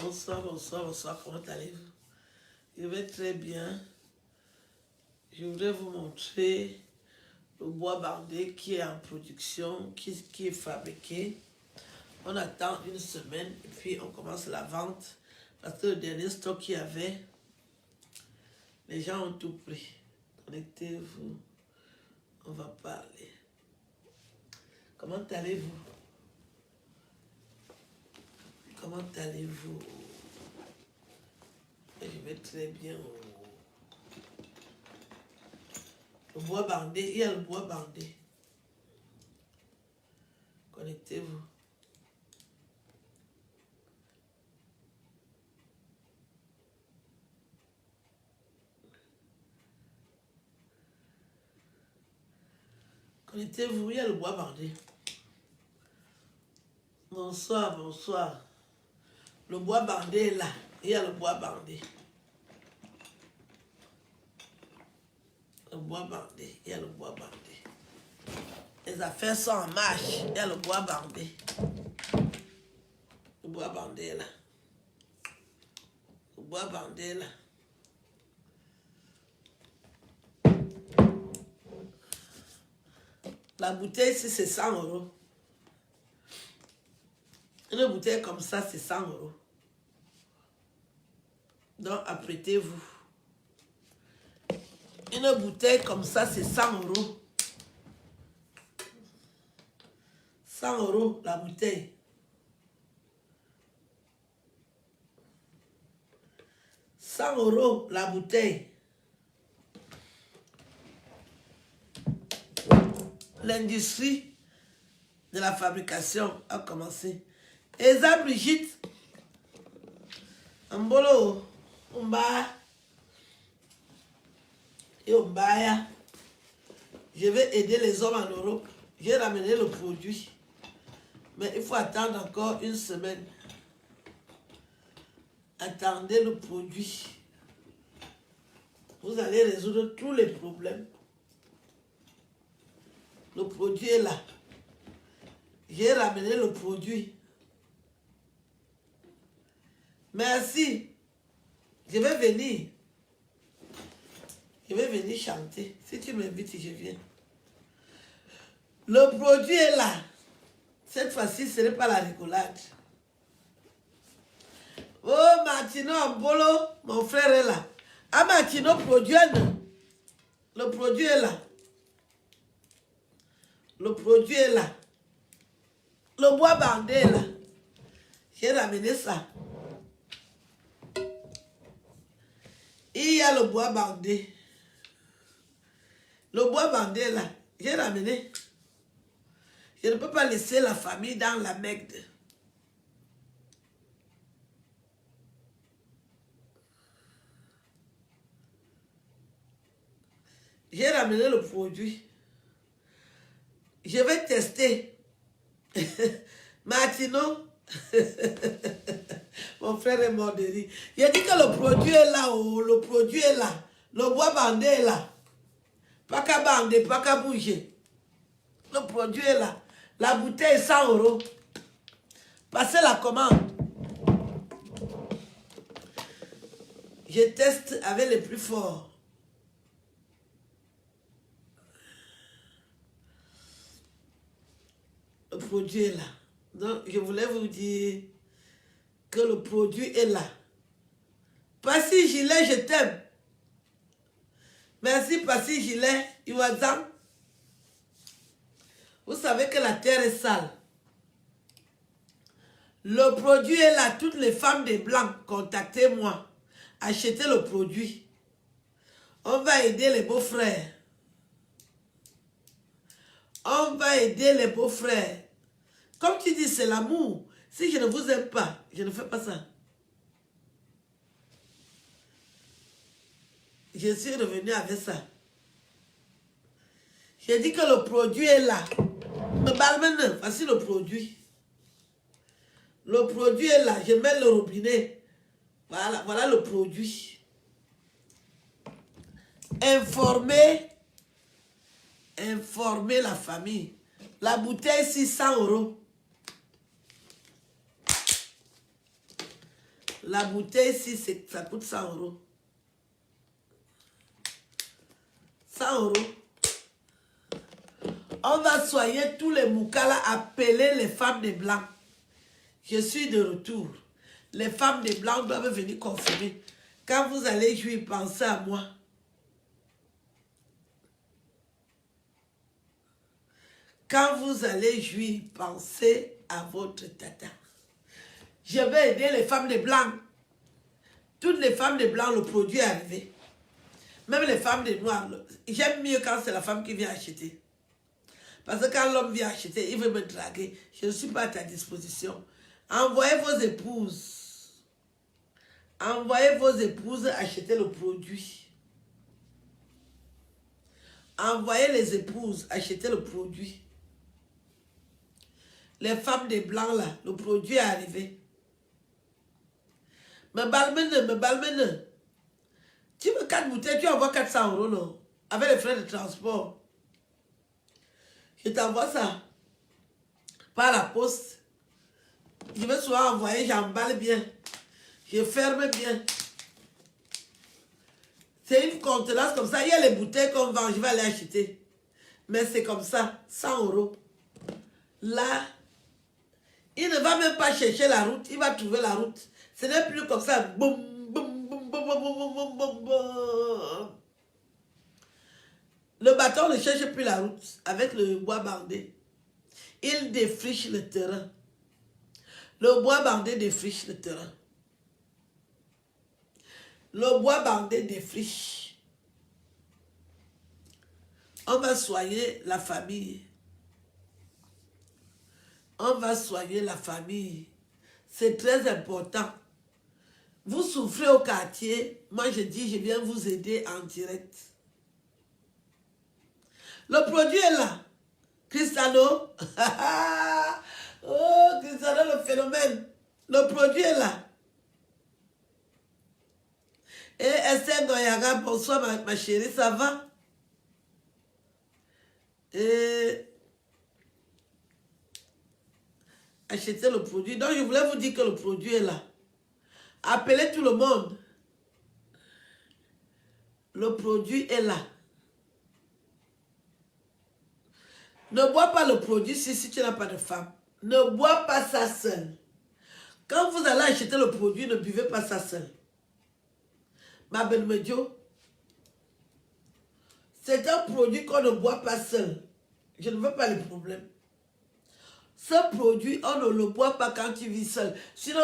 Bonsoir, bonsoir, bonsoir, comment allez-vous? Je vais très bien. Je voudrais vous montrer le bois bandé qui est en production, qui est fabriqué. On attend une semaine et puis on commence la vente. Parce que le dernier stock qu'il y avait, les gens ont tout pris. Connectez-vous, on va parler. Comment allez-vous? Comment allez-vous? Je vais très bien. Le bois bandé, il y a le bois bandé. Connectez-vous. Connectez-vous, il y a le bois bandé. Bonsoir, bonsoir. Le bois bandé est là. Il y a le bois bandé. Le bois bandé, il y a le bois bandé. Les affaires sont en marche. Il y a le bois bandé. Le bois bandé est là. Le bois bandé est là. La bouteille ici, c'est 100 €. Une bouteille comme ça, c'est 100 €. Donc, apprêtez-vous. Une bouteille comme ça, c'est 100 €. 100 € la bouteille. 100 € la bouteille. L'industrie de la fabrication a commencé. Eza Brigitte, Mbolo, Umba, et Umbaya. Je vais aider les hommes en Europe. J'ai ramené le produit. Mais il faut attendre encore une semaine. Attendez le produit. Vous allez résoudre tous les problèmes. Le produit est là. J'ai ramené le produit. Merci. Je vais venir. Je vais venir chanter. Si tu m'invites, je viens. Le produit est là. Cette fois-ci, ce n'est pas la rigolade. Oh, Martino Mbolo, mon frère est là. Ah, Martino, produit est là. Le produit est là. Le produit est là. Le bois bandé est là. J'ai ramené ça. Il y a le bois bandé. Le bois bandé est là. J'ai ramené. Je ne peux pas laisser la famille dans la merde. J'ai ramené le produit. Je vais tester. Martino. Mon frère est mort de rire. Il a dit que le produit est là. Oh, le produit est là. Le bois bandé est là. Pas qu'à bander, pas qu'à bouger. Le produit est là. La bouteille est 100 €. Passez la commande. Je teste avec les plus forts. Le produit est là. Donc, je voulais vous dire que le produit est là. Passy Gilet, je t'aime. Merci, Passy Gilet. Iwazam. Vous savez que la terre est sale. Le produit est là. Toutes les femmes des Blancs, contactez-moi. Achetez le produit. On va aider les beaux-frères. On va aider les beaux-frères. Comme tu dis, c'est l'amour. Si je ne vous aime pas, je ne fais pas ça. Je suis revenu avec ça. J'ai dit que le produit est là. Me parle maintenant, voici le produit. Le produit est là. Je mets le robinet. Voilà, voilà le produit. Informer la famille. La bouteille, 600 €. La bouteille ici, ça coûte 100 €. 100 €. On va soigner tous les moukala, appeler les femmes des blancs. Je suis de retour. Les femmes des blancs doivent venir confirmer. Quand vous allez jouir, pensez à moi. Quand vous allez jouir, pensez à votre tata. Je vais aider les femmes des blancs. Toutes les femmes des blancs, le produit est arrivé. Même les femmes des noirs. J'aime mieux quand c'est la femme qui vient acheter. Parce que quand l'homme vient acheter, il veut me draguer. Je ne suis pas à ta disposition. Envoyez vos épouses. Envoyez vos épouses acheter le produit. Envoyez les épouses acheter le produit. Les femmes des blancs là, le produit est arrivé. Me balmene. Tu me 4 bouteilles, tu envoies 400 €, non? Avec les frais de transport. Je t'envoie ça par la poste. Je vais souvent envoyer, j'emballe bien. Je ferme bien. C'est une contenance comme ça. Il y a les bouteilles qu'on vend, je vais aller acheter. Mais c'est comme ça, 100 €. Là, il ne va même pas chercher la route, il va trouver la route. Ce n'est plus comme ça. Boum, boum, boum, boum, boum, boum, boum, boum, boum. Le bâton ne cherche plus la route avec le bois bandé. Il défriche le terrain. Le bois bandé défriche le terrain. Le bois bandé défriche. On va soigner la famille. On va soigner la famille. C'est très important. Vous souffrez au quartier. Moi, je dis, je viens vous aider en direct. Le produit est là. Cristiano. Oh, Cristiano, le phénomène. Le produit est là. Et Esther Goyaga, bonsoir ma chérie, ça va? Et achetez le produit. Donc, je voulais vous dire que le produit est là. Appelez tout le monde. Le produit est là. Ne bois pas le produit si tu n'as pas de femme. Ne bois pas ça seul. Quand vous allez acheter le produit, ne buvez pas ça seul. Ma belle Medio, c'est un produit qu'on ne boit pas seul. Je ne veux pas les problèmes. Ce produit, on ne le boit pas quand tu vis seul. Sinon,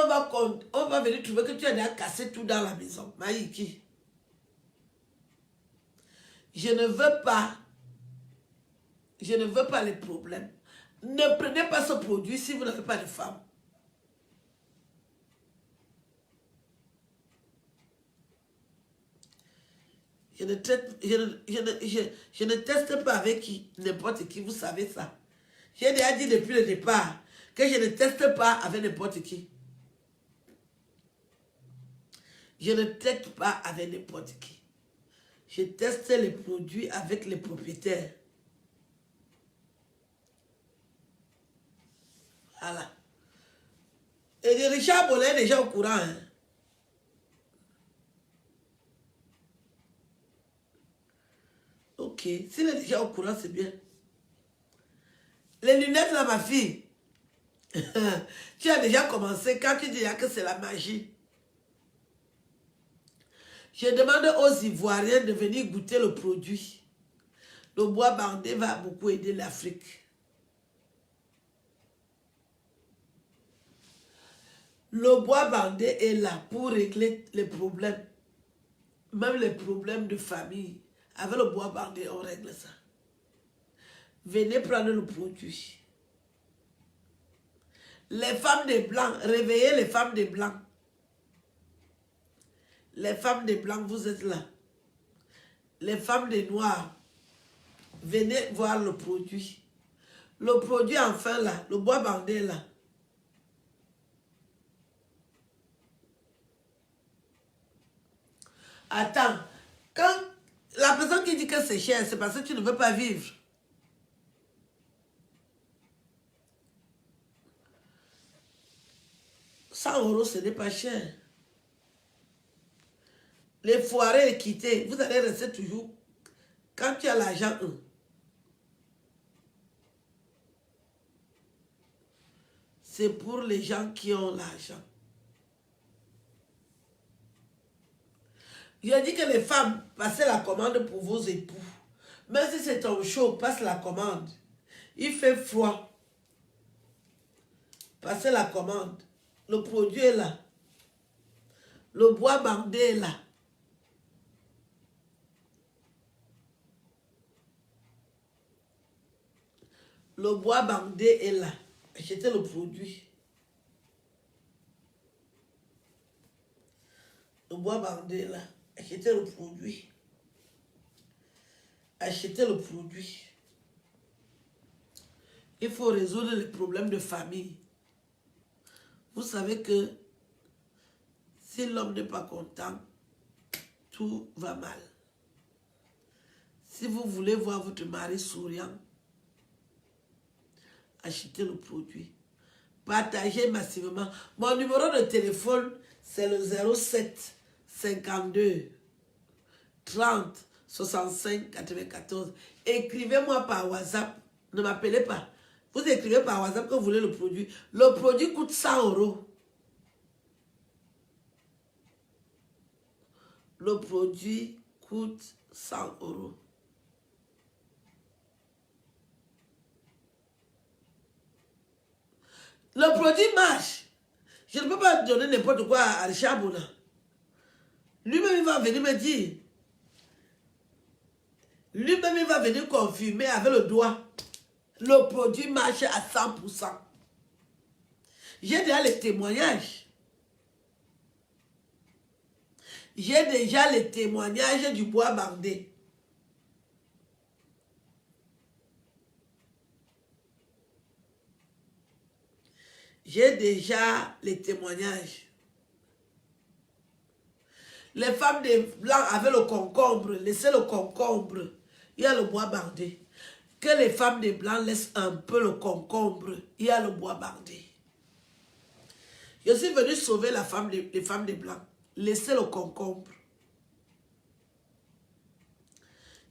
on va venir trouver que tu as déjà cassé tout dans la maison. Maïki. Je ne veux pas les problèmes. Ne prenez pas ce produit si vous n'avez pas de femme. Je ne teste pas avec n'importe qui, vous savez ça. J'ai déjà dit depuis le départ que je ne teste pas avec n'importe qui. Je ne teste pas avec n'importe qui. Je teste les produits avec les propriétaires. Voilà. Et Richard Bollet est déjà au courant. Hein? Ok, s'il est déjà au courant, c'est bien. Les lunettes là, ma fille. Tu as déjà commencé quand tu dis que c'est la magie. Je demande aux Ivoiriens de venir goûter le produit. Le bois bandé va beaucoup aider l'Afrique. Le bois bandé est là pour régler les problèmes. Même les problèmes de famille. Avec le bois bandé, on règle ça. Venez prendre le produit. Les femmes des blancs, réveillez les femmes des blancs. Les femmes des blancs, vous êtes là. Les femmes des noirs, venez voir le produit. Le produit enfin là, le bois bandé là. Attends, quand la personne qui dit que c'est cher, c'est parce que tu ne veux pas vivre. €100, ce n'est pas cher. Les foirés quittés, vous allez rester toujours. Quand tu as l'argent, c'est pour les gens qui ont l'argent. Je dis que les femmes, passez la commande pour vos époux. Même si c'est ton chaud, passe la commande. Il fait froid. Passez la commande. Le produit est là. Le bois bandé est là. Le bois bandé est là. Achetez le produit. Le bois bandé est là. Achetez le produit. Achetez le produit. Il faut résoudre les problèmes de famille. Vous savez que si l'homme n'est pas content, tout va mal. Si vous voulez voir votre mari souriant, achetez le produit. Partagez massivement. Mon numéro de téléphone, c'est le 07 52 30 65 94. Écrivez-moi par WhatsApp. Ne m'appelez pas. Vous écrivez par WhatsApp que vous voulez le produit. Le produit coûte 100 €. Le produit coûte 100 €. Le produit marche. Je ne peux pas donner n'importe quoi à Richard Bona. Lui-même, il va venir me dire. Lui-même, il va venir confirmer avec le doigt. Le produit marche à 100%. J'ai déjà les témoignages. J'ai déjà les témoignages du bois bandé. J'ai déjà les témoignages. Les femmes des blancs avaient le concombre. Laissez le concombre. Il y a le bois bandé. Que les femmes des blancs laissent un peu le concombre. Il y a le bois bandé. Je suis venu sauver les femmes des blancs. Laissez le concombre.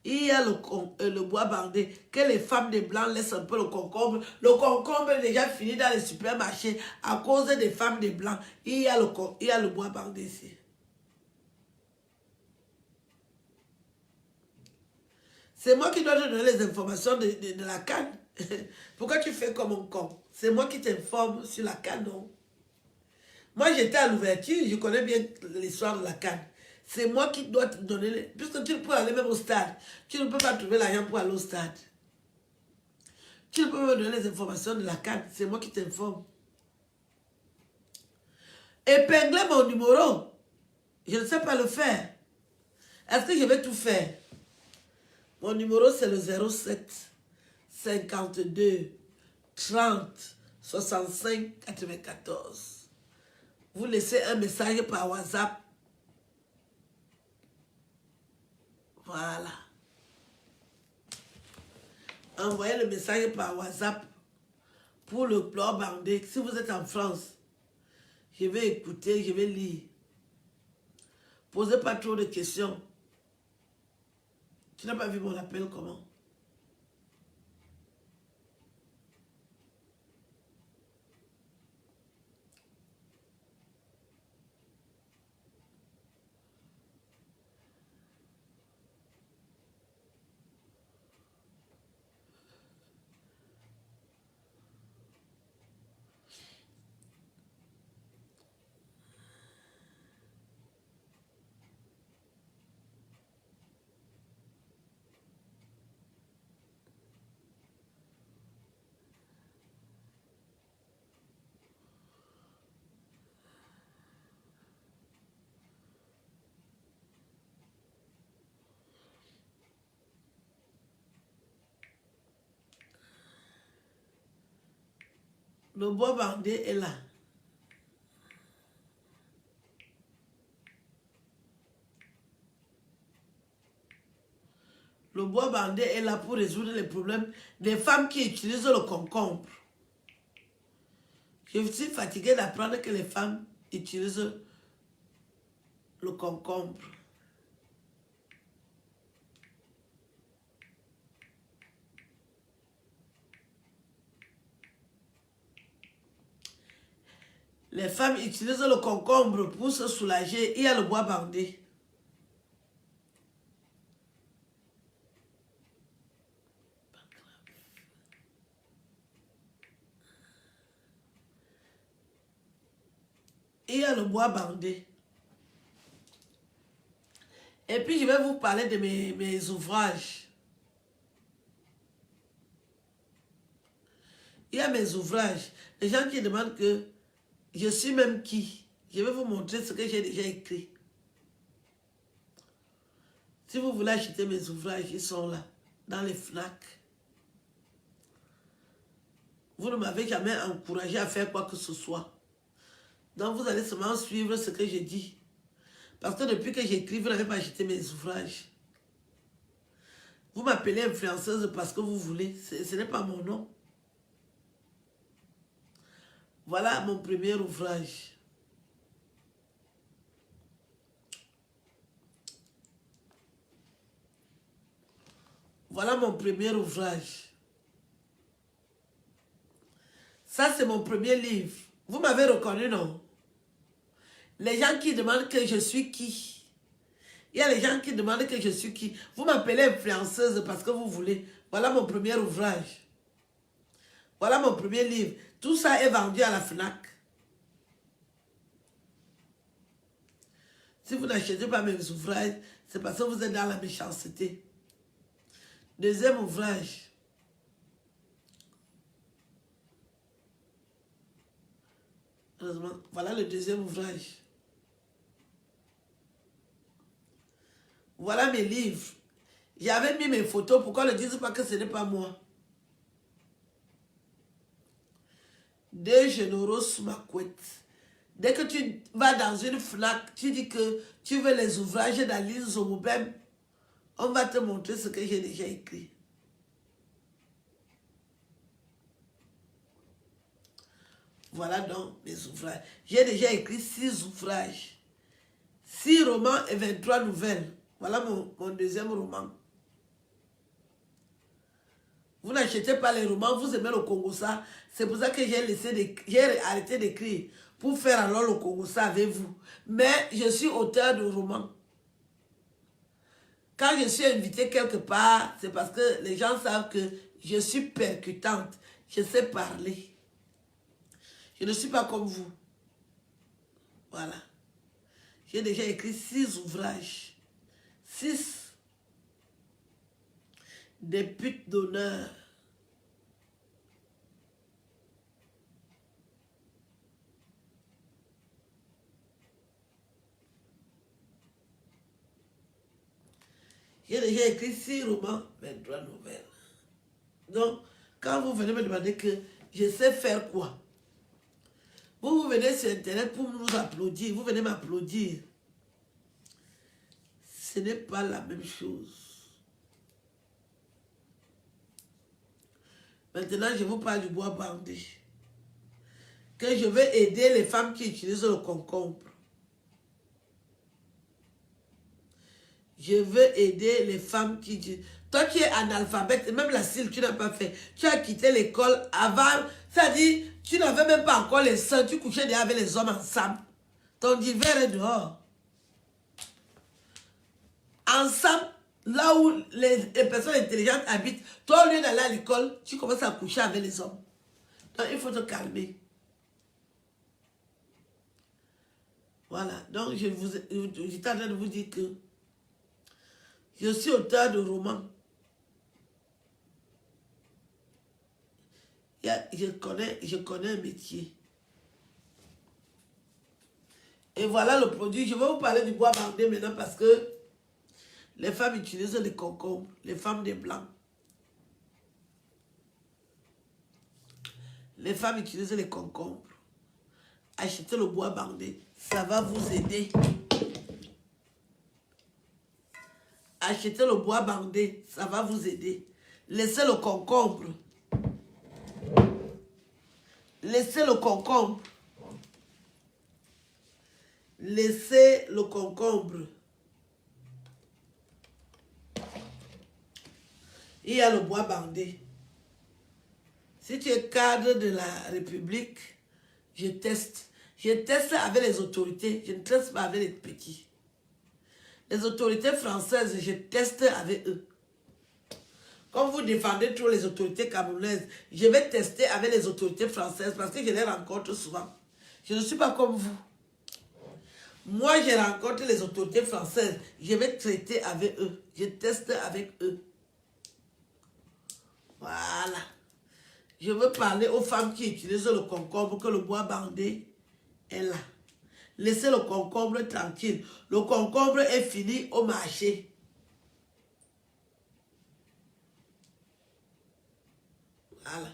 Il y a le bois bandé. Que les femmes des blancs laissent un peu le concombre. Le concombre est déjà fini dans les supermarchés à cause des femmes des blancs. Il y a le bois bandé ici. C'est moi qui dois te donner les informations de la canne. Pourquoi tu fais comme un con? C'est moi qui t'informe sur la canne, non? Moi, j'étais à l'ouverture, je connais bien l'histoire de la canne. C'est moi qui dois te donner... Puisque tu peux aller même au stade. Tu ne peux pas trouver l'argent pour aller au stade. Tu ne peux pas me donner les informations de la canne. C'est moi qui t'informe. Épingler mon numéro. Je ne sais pas le faire. Est-ce que je vais tout faire? Mon numéro, c'est le 07 52 30 65 94. Vous laissez un message par WhatsApp. Voilà. Envoyez le message par WhatsApp pour le bois bandé. Si vous êtes en France, je vais écouter, je vais lire. Posez pas trop de questions. Tu n'as pas vu mon appel comment? Le bois bandé est là. Le bois bandé est là pour résoudre les problèmes des femmes qui utilisent le concombre. Je suis fatiguée d'apprendre que les femmes utilisent le concombre. Les femmes utilisent le concombre pour se soulager. Il y a le bois bandé. Il y a le bois bandé. Et puis, je vais vous parler de mes ouvrages. Il y a mes ouvrages. Les gens qui demandent que je suis même qui. Je vais vous montrer ce que j'ai déjà écrit. Si vous voulez acheter mes ouvrages, ils sont là, dans les FNAC. Vous ne m'avez jamais encouragé à faire quoi que ce soit. Donc, vous allez seulement suivre ce que je dis. Parce que depuis que j'écris, vous n'avez pas acheté mes ouvrages. Vous m'appelez influenceuse parce que vous voulez. Ce n'est pas mon nom. Voilà mon premier ouvrage. Voilà mon premier ouvrage. Ça, c'est mon premier livre. Vous m'avez reconnu, non? Les gens qui demandent que je suis qui? Il y a les gens qui demandent que je suis qui? Vous m'appelez influenceuse parce que vous voulez. Voilà mon premier ouvrage. Voilà mon premier livre. Tout ça est vendu à la FNAC. Si vous n'achetez pas mes ouvrages, c'est parce que vous êtes dans la méchanceté. Deuxième ouvrage. Heureusement, voilà le deuxième ouvrage. Voilà mes livres. J'avais mis mes photos. Pourquoi ne dites pas que ce n'est pas moi? Deux généraux sous ma couette. Dès que tu vas dans une FNAC, tu dis que tu veux les ouvrages d'Aline Zomobem, on va te montrer ce que j'ai déjà écrit. Voilà donc mes ouvrages. J'ai déjà écrit 6 ouvrages. 6 romans et 23 nouvelles. Voilà mon deuxième roman. Vous n'achetez pas les romans, vous aimez le Congossa. C'est pour ça que j'ai arrêté d'écrire. Pour faire alors le Congossa avec vous. Mais je suis auteur de romans. Quand je suis invitée quelque part, c'est parce que les gens savent que je suis percutante. Je sais parler. Je ne suis pas comme vous. Voilà. J'ai déjà écrit 6 ouvrages. 6. Des putes d'honneur. J'ai déjà écrit 6 romans, 23 nouvelles. Donc, quand vous venez me demander que je sais faire quoi, vous venez sur Internet pour nous applaudir, vous venez m'applaudir. Ce n'est pas la même chose. Maintenant, je vous parle du bois bandé. Que je veux aider les femmes qui utilisent le concombre. Je veux aider les femmes qui disent... Toi qui es analphabète, même la cile, tu n'as pas fait. Tu as quitté l'école avant. C'est-à-dire, tu n'avais même pas encore les seins. Tu couchais déjà avec les hommes ensemble. Ton hiver est dehors. Ensemble, là où les personnes intelligentes habitent, toi, au lieu d'aller à l'école, tu commences à coucher avec les hommes. Donc, il faut te calmer. Voilà. Donc, j'étais en train de vous dire que je suis auteur de romans. Je connais un métier. Et voilà le produit. Je vais vous parler du bois bandé maintenant parce que les femmes utilisent les concombres, les femmes des blancs. Les femmes utilisent les concombres. Achetez le bois bandé, ça va vous aider. Achetez le bois bandé, ça va vous aider. Laissez le concombre. Laissez le concombre. Laissez le concombre. Il y a le bois bandé. Si tu es cadre de la République, je teste. Je teste avec les autorités, je ne teste pas avec les petits. Les autorités françaises, je teste avec eux. Comme vous défendez trop les autorités camerounaises, je vais tester avec les autorités françaises parce que je les rencontre souvent. Je ne suis pas comme vous. Moi, je rencontre les autorités françaises, je vais traiter avec eux. Je teste avec eux. Voilà. Je veux parler aux femmes qui utilisent le concombre, que le bois bandé est là. Laissez le concombre tranquille. Le concombre est fini au marché. Voilà.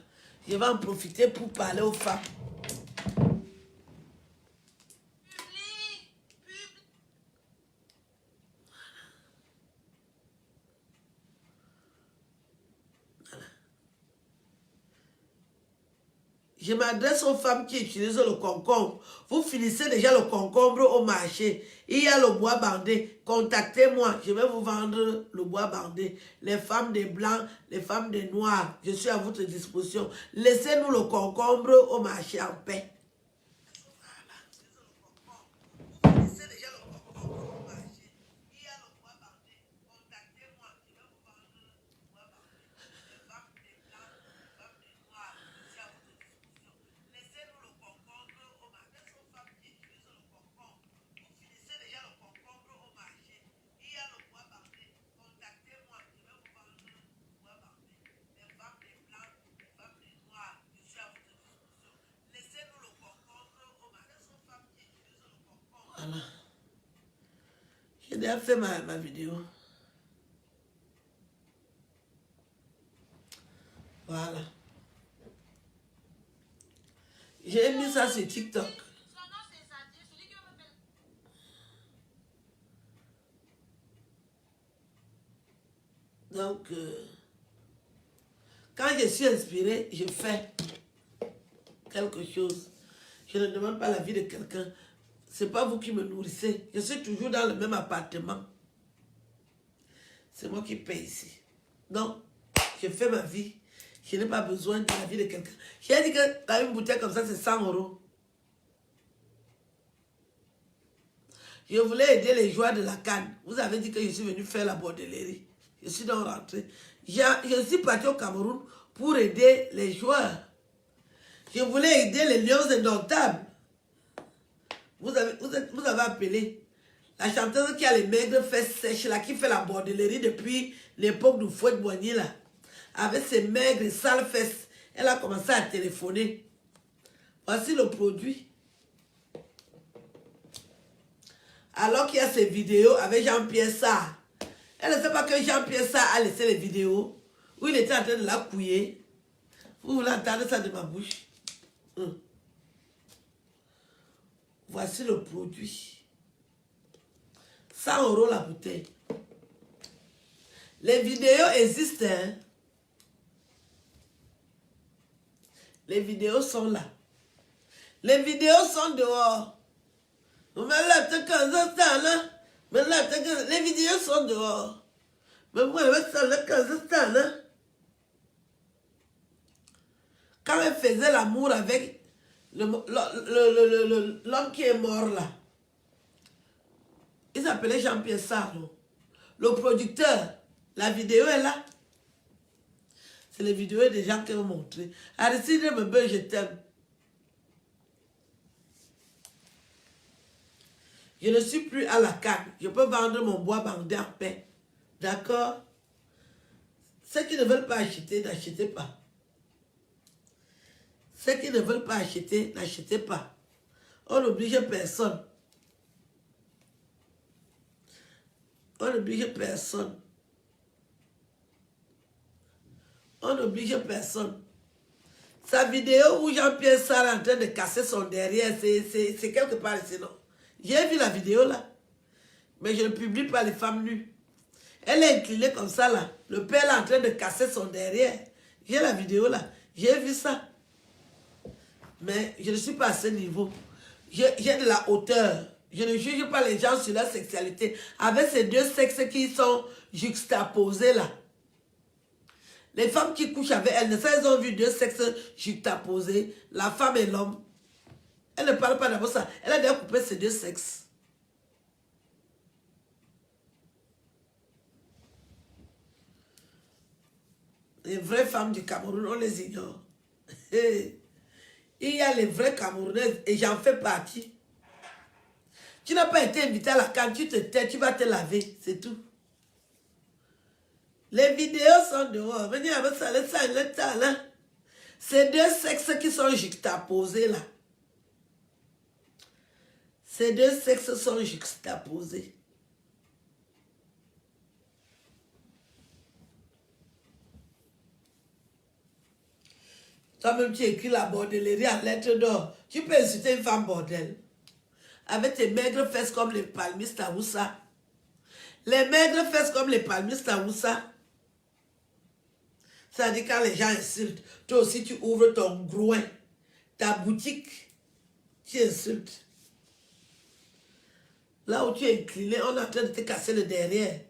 Je vais en profiter pour parler aux femmes. Je m'adresse aux femmes qui utilisent le concombre. Vous finissez déjà le concombre au marché. Il y a le bois bandé. Contactez-moi. Je vais vous vendre le bois bandé. Les femmes des blancs, les femmes des noirs, je suis à votre disposition. Laissez-nous le concombre au marché en paix. Voilà. J'ai déjà fait ma vidéo. Voilà. J'ai mis ça sur TikTok. Donc, quand je suis inspirée, je fais quelque chose. Je ne demande pas l'avis de quelqu'un. Ce n'est pas vous qui me nourrissez. Je suis toujours dans le même appartement. C'est moi qui paye ici. Donc, je fais ma vie. Je n'ai pas besoin de l'avis de quelqu'un. J'ai dit que dans une bouteille comme ça, c'est 100 €. Je voulais aider les joueurs de la CAN. Vous avez dit que je suis venu faire la bordellerie. Je suis donc rentré. Je suis parti au Cameroun pour aider les joueurs. Je voulais aider les Lions indomptables. Vous avez appelé la chanteuse qui a les maigres fesses sèches, là, qui fait la bordellerie depuis l'époque du Fouet de Boigny, là. Avec ses maigres sales fesses, elle a commencé à téléphoner. Voici le produit. Alors qu'il y a ces vidéos avec Jean-Pierre Sarr. Elle ne sait pas que Jean-Pierre Sarr a laissé les vidéos où il était en train de la couiller. Vous voulez entendre ça de ma bouche? Voici le produit. 100 € la bouteille. Les vidéos existent. Hein? Les vidéos sont là. Les vidéos sont dehors. Les vidéos sont dehors. Mais moi, quand elle faisait l'amour avec l'homme qui est mort là, il s'appelait Jean-Pierre Sarr. Le producteur, la vidéo est là. C'est les vidéos des gens qui ont montré. Aristide Mbeu, je t'aime. Je ne suis plus à la canne. Je peux vendre mon bois bandé en paix. D'accord? Ceux qui ne veulent pas acheter, n'achetez pas. Ceux qui ne veulent pas acheter, n'achetez pas. On n'oblige personne. On n'oblige personne. On n'oblige personne. Sa vidéo où Jean-Pierre Sarr est en train de casser son derrière, c'est quelque part ici, non? J'ai vu la vidéo là. Mais je ne publie pas les femmes nues. Elle est inclinée comme ça là. Le père est en train de casser son derrière. J'ai la vidéo là. J'ai vu ça. Mais je ne suis pas à ce niveau. J'ai de la hauteur. Je ne juge pas les gens sur leur sexualité. Avec ces deux sexes qui sont juxtaposés là. Les femmes qui couchent avec elles, elles ont vu deux sexes juxtaposés. La femme et l'homme. Elle ne parle pas d'abord ça. Elle a déjà coupé ses deux sexes. Les vraies femmes du Cameroun, on les ignore. Il y a les vraies Camerounaises et j'en fais partie. Tu n'as pas été invité à la CAN, tu te tais, tu vas te laver, c'est tout. Les vidéos sont dehors. Venez avec ça, le talent. Ces deux sexes qui sont juxtaposés là. Ces deux sexes sont juxtaposés. Toi-même, tu écris la bordellerie en lettres d'or. Tu peux insulter une femme bordel. Avec tes maigres fesses comme les palmistes à Oussa. Les maigres fesses comme les palmistes à Oussa. Ça dit quand les gens insultent, toi aussi tu ouvres ton groin, ta boutique, tu insultes. Là où tu es incliné, on est en train de te casser le derrière.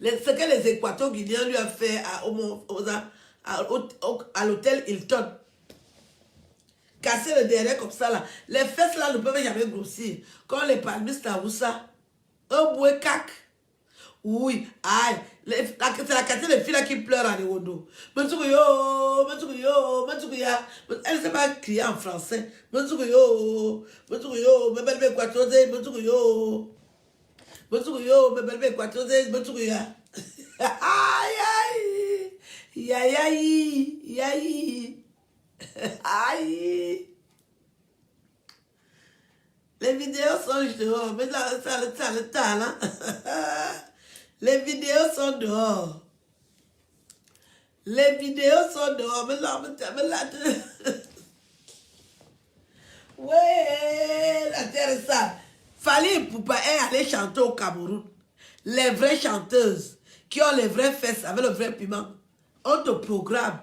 Ce que les Équato-Guinéens lui ont fait à l'hôtel Hilton. Casser le derrière comme ça là. Les fesses là ne peuvent jamais grossir. Comme les palmistes à Oussa. Un bouet cac. Oui, aïe. C'est la quantité de filles là qui pleurent en Ewodo. Elle ne sait pas crier en français. Aïe, aïe. Aïe. Les vidéos sont dehors. Mais là, ça le talent. Les vidéos sont dehors. Les vidéos sont dehors. Mais là. Ouais, la terre est sale. Fally Ipupa est allé chanter au Cameroun. Les vraies chanteuses qui ont les vraies fesses avec le vrai piment, on te programme.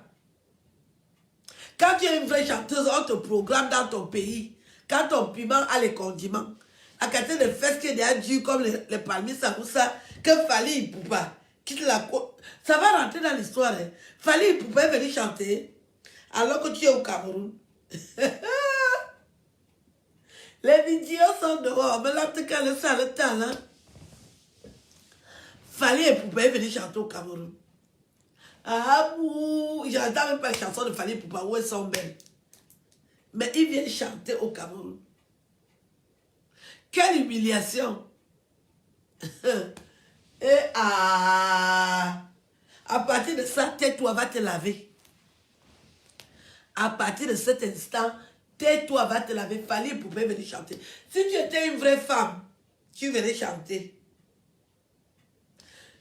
Quand tu es une vraie chanteuse, on te programme dans ton pays. Quand ton piment a les condiments. La quantité de fesses qui est déjà dure comme les palmiers Samoussa, que Fally Ipupa quitte la côte. Ça va rentrer dans l'histoire. Hein. Fally Ipupa est venu chanter alors que tu es au Cameroun. Les vidéos sont dehors, mais là, tu as le talent. Fally Ipupa est venu chanter au Cameroun. Ah, j'entends même pas les chansons de Fally Ipupa où elles sont belles. Mais il vient chanter au Cameroun. Quelle humiliation! Et à partir de ça, tais-toi, va te laver. À partir de cet instant, tais-toi, va te laver. Fally Ipupa venir chanter. Si tu étais une vraie femme, tu venais chanter.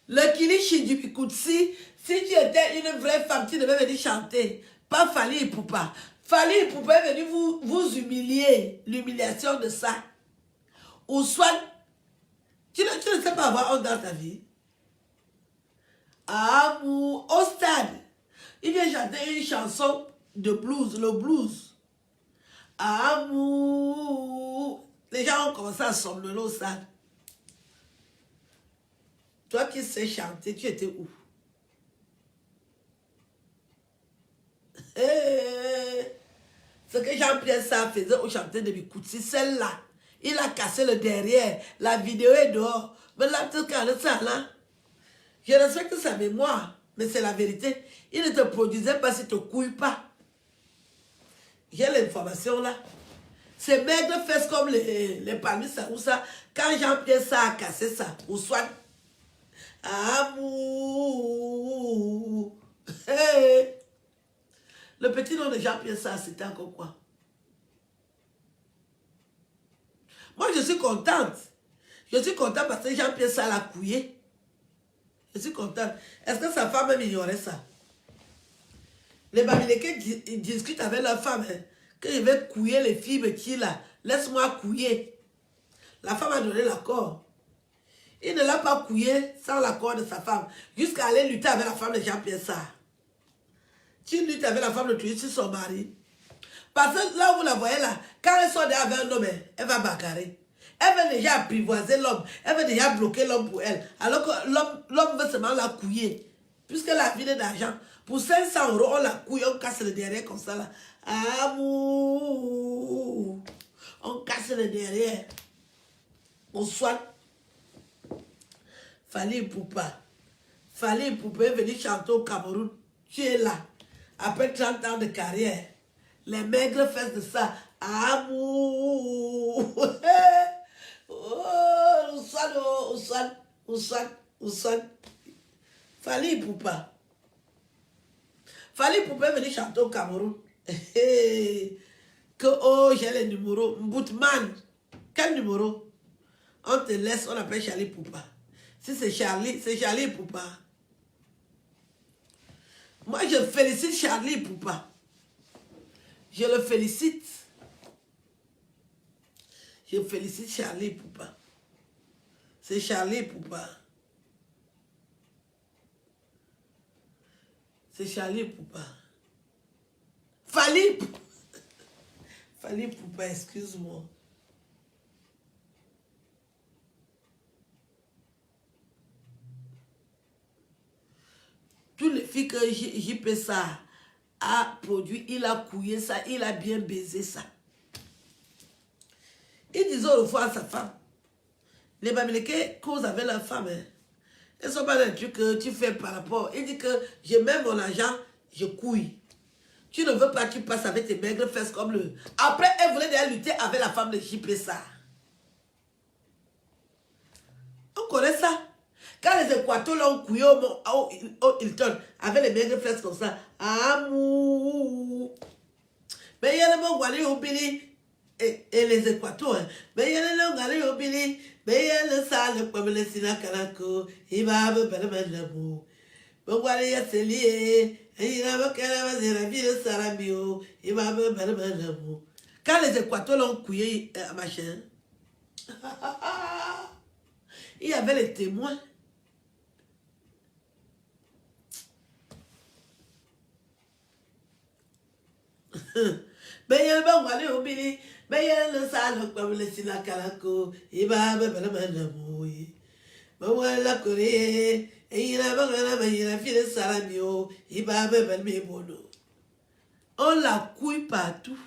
Le Kilishi du Bikoutsi, si tu étais une vraie femme, tu devais venir chanter. Pas Fally Ipupa. Fally Ipupa est venu vous humilier. L'humiliation de ça. Ou soit, tu ne sais pas avoir honte dans ta vie. Amour, au stade, il vient chanter une chanson de blues, le blues. Amour, les gens ont commencé à somnoler au stade. Toi qui sais chanter, tu étais où? Ce que Jean-Pierre Sarr faisait au chanteur de Bikoutsi, celle-là, il a cassé le derrière. La vidéo est dehors. Mais là, tu regardes ça, là. Je respecte sa mémoire, mais c'est la vérité. Il ne te produisait pas s'il ne te couille pas. J'ai l'information là. Ces maigres fesses comme les palmis, ça ou ça. Quand Jean-Pierre Sarr a cassé ça, ou soit. Amour. Hey. Le petit nom de Jean-Pierre Sarr, c'était encore quoi? Moi, je suis contente. Je suis contente parce que Jean-Pierre Sarr l'a couillé. Je suis contente. Est-ce que sa femme même ignorait ça? Les Bamileke discutent avec leur femme. Hein, que je vais couiller les filles petits là. Laisse-moi couiller. La femme a donné l'accord. Il ne l'a pas couillé sans l'accord de sa femme. Jusqu'à aller lutter avec la femme de Jean-Pierre Sarr. Tu luttes avec la femme de Tuer sur son mari. Parce que là où vous la voyez là, quand elle sort avec un homme, elle va bagarrer. Elle veut déjà apprivoiser l'homme. Elle veut déjà bloquer l'homme pour elle. Alors que l'homme veut seulement la couiller. Puisqu'elle a vidé d'argent. Pour 500 €, on la couille, on casse le derrière comme ça là. Amour. On casse le derrière. On soigne. Fally Ipupa. Fally Ipupa est venu chanter au Cameroun. Tu es là. Après 30 ans de carrière. Les maigres fesses de ça. Amour. Oh, on soigne, on soigne, on soigne, on soigne. Fally Ipupa. Fally Ipupa est venu chanter au Cameroun. Que oh, j'ai les numéros. Mboutman. Quel numéro? On te laisse, on appelle Charlie Ipupa. Si c'est Charlie Ipupa. Moi, je félicite Charlie Ipupa. Je le félicite. Je félicite Charlie Ipupa. C'est Charlie Ipupa. C'est Charlie Ipupa. Fally Ipupa, excuse-moi. Toutes les filles que JP ça a produit, il a couillé ça, il a bien baisé ça. Il disait autrefois à sa femme, les Bamileke cause avec la femme, hein. Elles ne sont pas des trucs que tu fais par rapport. Il dit que je mets mon argent, je couille. Tu ne veux pas, tu passes avec tes maigres fesses comme le... Après, elle voulait d'ailleurs lutter avec la femme de JP ça. On connaît ça. Quand les Équateurs l'ont couillé au Hilton, avec les maigres fesses comme ça, amour. Mais il y a le mot Wally Obili et les Équateurs. Mais il y a le mot Wally Obili, mais il y a le sale comme le Sinakanako, il va me faire l'amour. Mais Wally est lié, et il a me faire la vie de Saramio, il va me faire l'amour. Quand les Équateurs l'ont couillé, machin, il y avait les témoins. Mais il y a le bon Wally Obili, mais il y a le sale comme le Sinakanako, il va me faire l'amour. Mais voilà, Corée, et il a la fille de Salamio, il va me faire mes bonos. On la couille partout.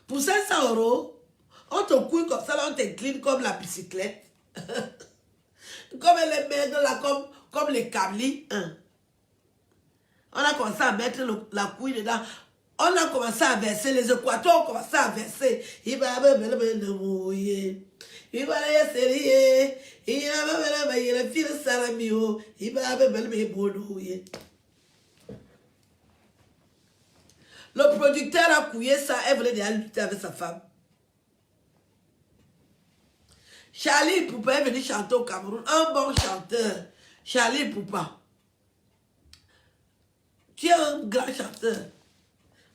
Pour 500 €, on te couille comme ça, là, on t'incline comme la bicyclette. Comme les maigres, là, comme les câblis. Hein. On a commencé à mettre la couille dedans. On a commencé à verser, les Équateurs ont commencé à verser. Il va me mouiller. Il va aller essayer. Il va me fille de Salamio. Il va me mouiller. Le producteur a couillé ça, elle voulait déjà lutter avec sa femme. Charlie Ipupa est venu chanter au Cameroun, un bon chanteur. Charlie Ipupa. Tu es un grand chanteur.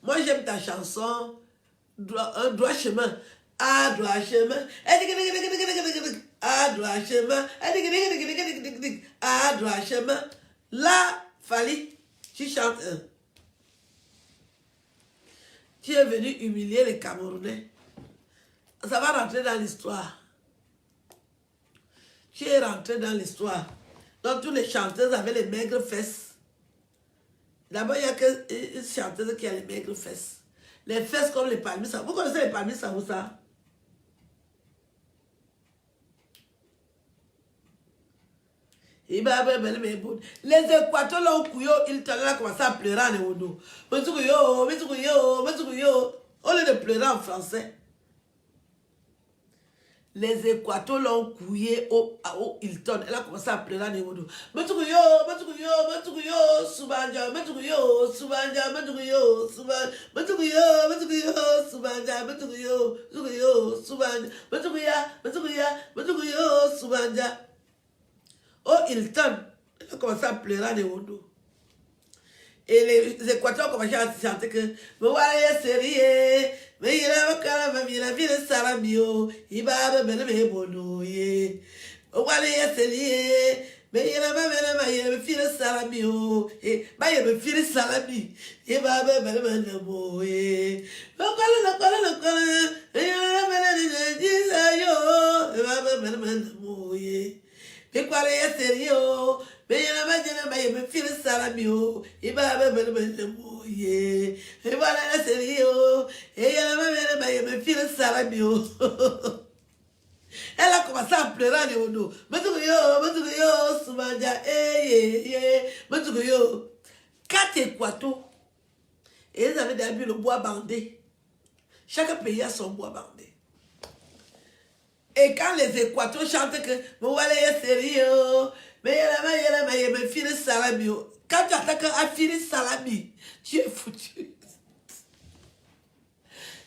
Moi j'aime ta chanson, un droit chemin. À droit chemin. À droit chemin. À droit chemin. Là, Fally, tu chantes un. Tu es venu humilier les Camerounais. Ça va rentrer dans l'histoire. Tu es rentré dans l'histoire. Donc, tous les chanteuses avaient les maigres fesses. D'abord, il n'y a qu'une chanteuse qui a les maigres fesses. Les fesses comme les palmiers. Vous connaissez les palmiers, ça ou ça? Les Équateurs l'ont couillé, ils ont commencé à pleurer en Ewodo. Au lieu de pleurer en français. Les Équateurs l'ont couillé au Hilton. Elle a commencé à pleurer en Ewodo. Subanja, oh, Hilton, elle a commencé à pleurer à Ewodo. Et les Équateurs ont commencé à chanter que mais voilà, sérieux, mais il a vu le Salamio, il va me mettre bono, mais voilà, sérieux, mais il a vu le Salamio, et il me fait le salami, il va me mettre bono, et mais quoi les sérieux, mais il a me feel salami o. Iba la série o. Me feel salami o. Elle a commencé à pleurer à Léono. Matukuyo, Soumanja, Matukuyo. 4 équatos. Et ils avaient d'habitude le bois bandé. Chaque pays a son bois bandé. Et quand les équatos chantent que Mouale sérieux, mais me file salami. Quand tu attaques à filer salami, tu es foutu.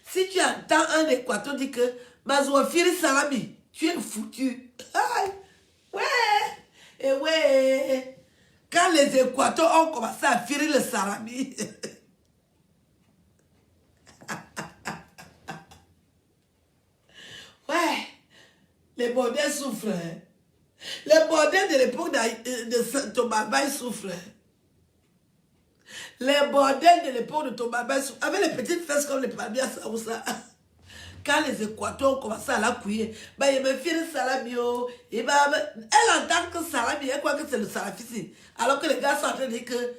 Si tu entends un équateur dire que Mazoua file salami, tu es foutu. Aïe. Ouais. Et ouais. Quand les équateurs ont commencé à filer le salami, ouais. Les bordels souffrent. Hein. Les bordels de l'époque de Thomas Bay souffrent. Les bordels de l'époque de Thomas Bay souffrent. Avec les petites fesses comme les palmiers à Saoussa. Quand les équateurs ont commencé à la couiller, bah, il me fait le salami. Elle entend que salami, elle croit que c'est le salafisi. Alors que les gars sont en train de dire que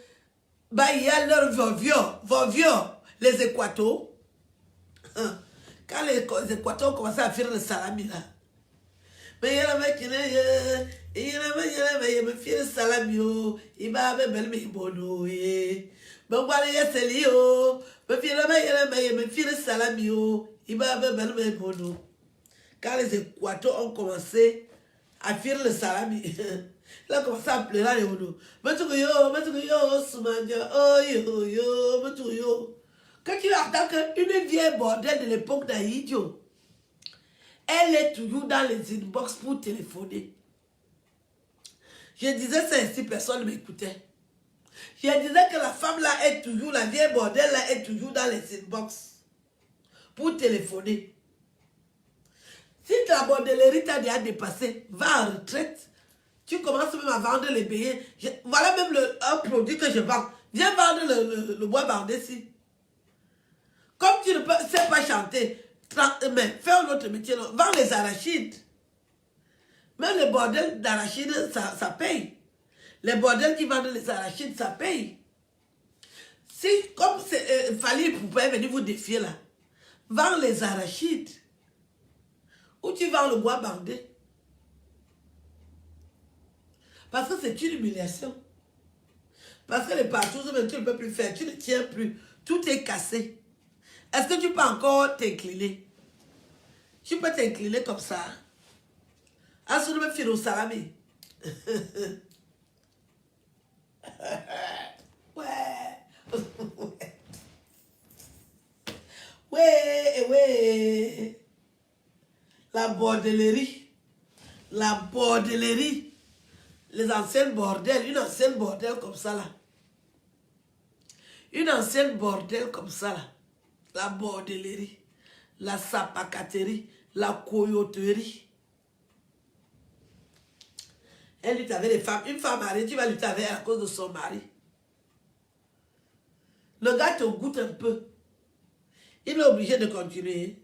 bah, il y a leur vovio, les équateurs. Quand les équateurs ont commencé à faire le salami là. Mais il y a un mec qui me fait le salami. Il m'a belle mais bon. Bon, voilà, il y a celui me fait le salami. Il m'a belle mais bon. Quand les équateurs ont commencé à faire le salami, il a commencé à pleurer les mots. Matukuyo, Soumanja, oh yo, Matukuyo. Quand tu entends qu'une vieille bordelle de l'époque d'Aïdio, elle est toujours dans les inbox pour téléphoner. Je disais ça ici, personne ne m'écoutait. Je disais que la femme là est toujours, la vieille bordelle là est toujours dans les inbox pour téléphoner. Si ta bordellerie t'a déjà dépassé, va en retraite. Tu commences même à vendre les billets. Voilà même un produit que je vends. Viens vendre le bois bandé ici. Comme tu ne sais pas chanter, mais fais un autre métier. Vends les arachides. Même les bordels d'arachides, ça paye. Les bordels qui vendent les arachides, ça paye. Si, comme Fali pouvait venir vous défier là, vends les arachides. Ou tu vends le bois bandé. Parce que c'est une humiliation. Parce que les partous, même tu ne peux plus faire, tu ne tiens plus. Tout est cassé. Est-ce que tu peux encore t'incliner? Tu peux t'incliner comme ça. Est-ce que tu peux faire au salami? Ouais. Ouais. La bordellerie. La bordellerie. Les anciennes bordels. Une ancienne bordel comme ça là. Une ancienne bordel comme ça là. La bordellerie. La sapacaterie. La coyoterie. Elle lutte avec les femmes. Une femme mariée, tu vas lutter avec elle à cause de son mari. Le gars te goûte un peu. Il est obligé de continuer.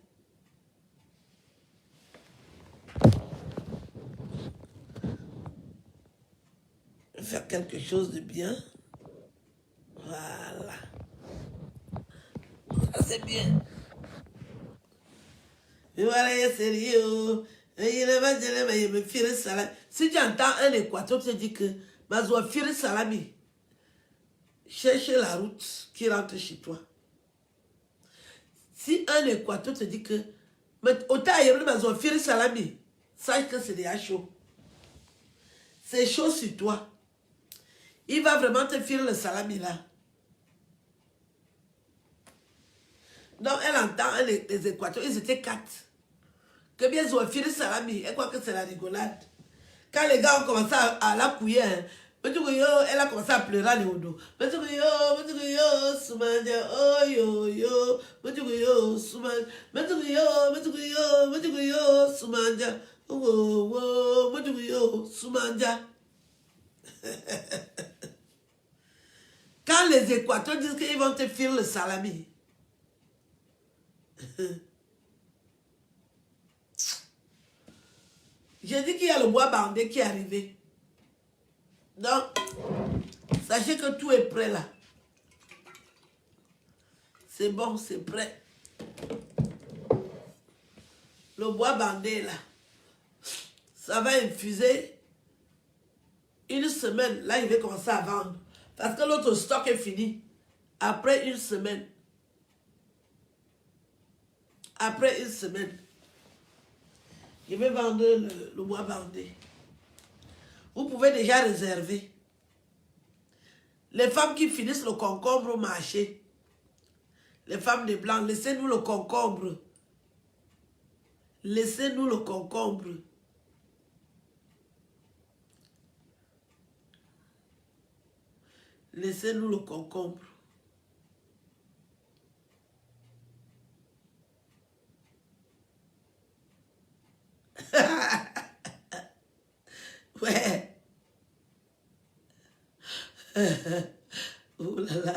Faire quelque chose de bien. Voilà. Ça c'est bien. Mais voilà, il est sérieux. Si tu entends un équateur te dit que Mazoua file salami, cherche la route qui rentre chez toi. Si un équateur te dit que autant ailleurs Mazoua file salami, sache que c'est déjà chaud. C'est chaud sur toi. Il va vraiment te filer le salami là. Donc elle entend les équateurs, ils étaient 4. Que bien ils ont filé salami, elle croit que c'est la rigolade. Quand les gars ont commencé à la couiller, elle a commencé à pleurer à Léono. Soumanja, oh yo, Soumanja, Soumanja. Quand les équateurs disent qu'ils vont te filer le salami, j'ai dit qu'il y a le bois bandé qui est arrivé. Donc, Sachez que tout est prêt là. C'est bon, c'est prêt. Le bois bandé là, ça va infuser une semaine. Là, il va commencer à vendre. Parce que l'autre stock est fini. Après une semaine. Après une semaine. Je vais vendre le bois bandé. Vous pouvez déjà réserver. Les femmes qui finissent le concombre au marché. Les femmes de blanc, laissez-nous le concombre. Laissez-nous le concombre. Laissez-nous le concombre. Ouais. Oh là là.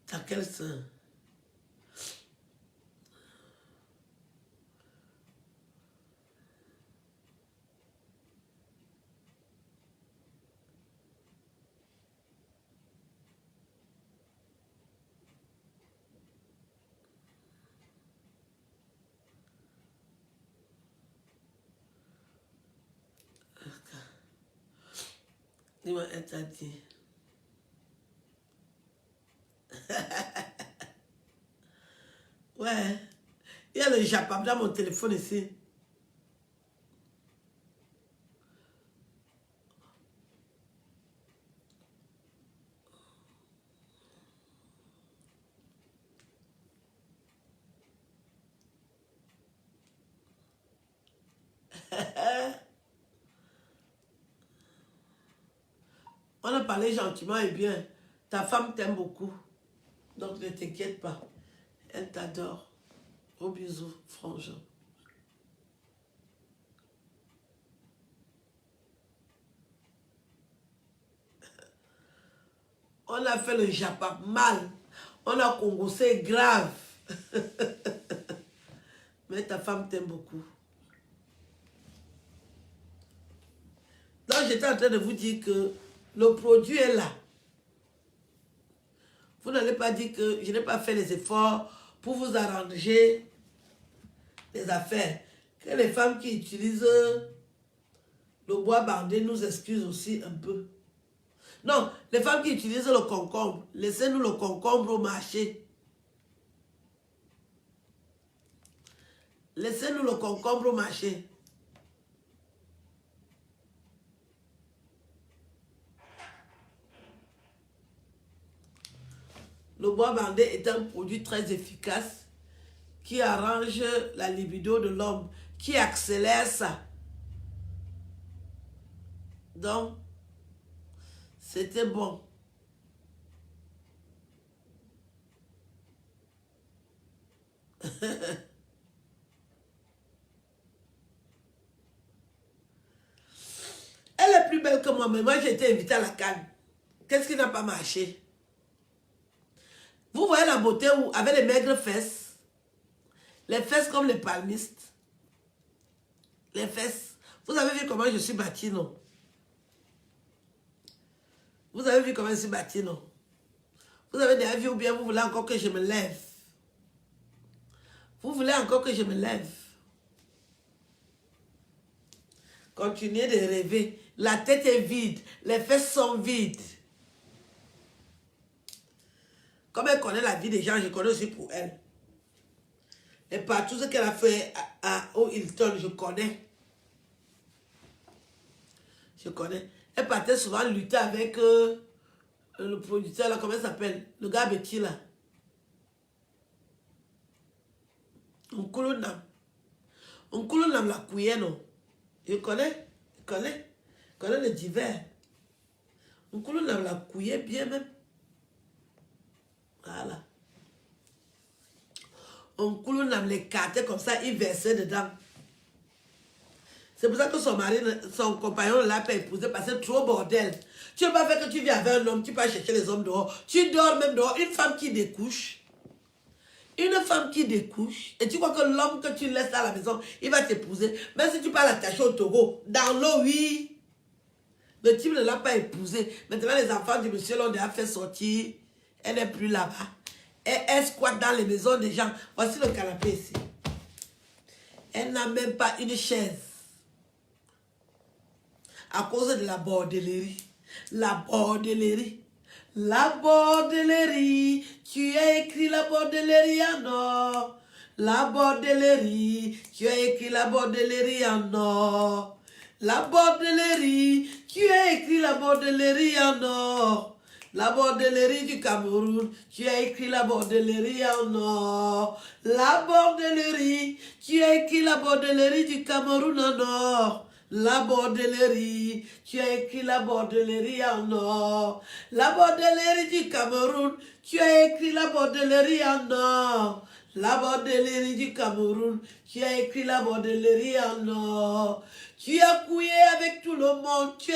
T'as quel sein? Dis-moi, elle t'a dit. Ouais. Il y a le Japon dans mon téléphone ici. On a parlé gentiment et bien. Ta femme t'aime beaucoup. Donc ne t'inquiète pas. Elle t'adore. Gros bisous, frangin. On a fait le Japon mal. On a congossé grave. Mais ta femme t'aime beaucoup. Donc j'étais en train de vous dire que le produit est là. Vous n'allez pas dire que je n'ai pas fait les efforts pour vous arranger les affaires. Que les femmes qui utilisent le bois bandé nous excusent aussi un peu. Non, les femmes qui utilisent le concombre, laissez-nous le concombre au marché. Laissez-nous le concombre au marché. Le bois bandé est un produit très efficace qui arrange la libido de l'homme, qui accélère ça. Donc, c'était bon. Elle est plus belle que moi, mais moi j'ai été invitée à la Cannes. Qu'est-ce qui n'a pas marché? Vous voyez la beauté où, avec les maigres fesses, les fesses comme les palmistes, les fesses. Vous avez vu comment je suis bâtie, non? Vous avez vu comment je suis bâtie, non? Vous avez déjà vu ou bien vous voulez encore que je me lève? Vous voulez encore que je me lève? Continuez de rêver. La tête est vide. Les fesses sont vides. Comme elle connaît la vie des gens, je connais aussi pour elle. Et par tout ce qu'elle a fait au Hilton, je connais. Je connais. Elle partait souvent lutter avec le producteur, là, comment il s'appelle? Le gars Betty, là. Nkulunam. Nkulunam la couillère, non? Je connais. Je connais. Je connais le divers. Nkulunam la couillère bien même. Voilà. Nkulunam les cartait comme ça, il versait dedans. C'est pour ça que son compagnon l'a pas épousé parce que c'est trop bordel. Tu ne peux pas faire que tu vis avec un homme, tu peux chercher les hommes dehors. Tu dors même dehors. Une femme qui découche, et tu crois que l'homme que tu laisses à la maison, il va t'épouser. Même si tu peux l'attacher au Togo, dans l'eau, oui. Le type ne l'a pas épousé. Maintenant, les enfants du monsieur l'ont déjà fait sortir. Elle n'est plus là-bas. Et elle squatte dans les maisons des gens. Voici le canapé ici. Elle n'a même pas une chaise. À cause de la bordellerie. La bordellerie. La bordellerie. Tu as écrit la bordellerie en or. La bordellerie. Tu as écrit la bordellerie en or. La bordellerie. Tu as écrit la bordellerie en or. La bordellerie du Cameroun, tu as écrit la bordellerie en or. La bordellerie, tu as écrit la bordellerie du Cameroun en or. La bordellerie, tu as écrit la bordellerie en or. La bordellerie du Cameroun, tu as écrit la bordellerie en or. La bordellerie du Cameroun, tu as écrit la bordellerie en or. Tu as couillé avec tout le monde, tu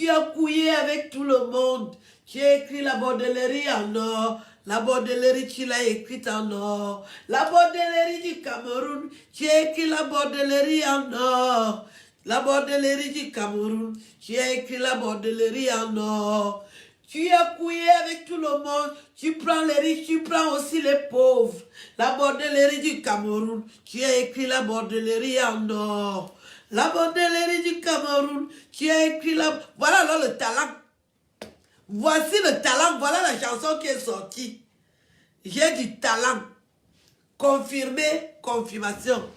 as couillé avec tout le monde. Tu as écrit la bordellerie en or. La bordellerie, tu l'as écrite en or. La bordellerie du Cameroun, tu as écrit la bordellerie en or. La bordellerie du Cameroun, tu as écrit la bordellerie en or. Tu as couillé avec tout le monde. Tu prends les riches, tu prends aussi les pauvres. La bordellerie du Cameroun, tu as écrit la bordellerie en or. La bordellerie du Cameroun, tu as écrit la... Voilà alors le talent. Voici le talent, voilà la chanson qui est sortie. J'ai du talent. Confirmé, confirmation.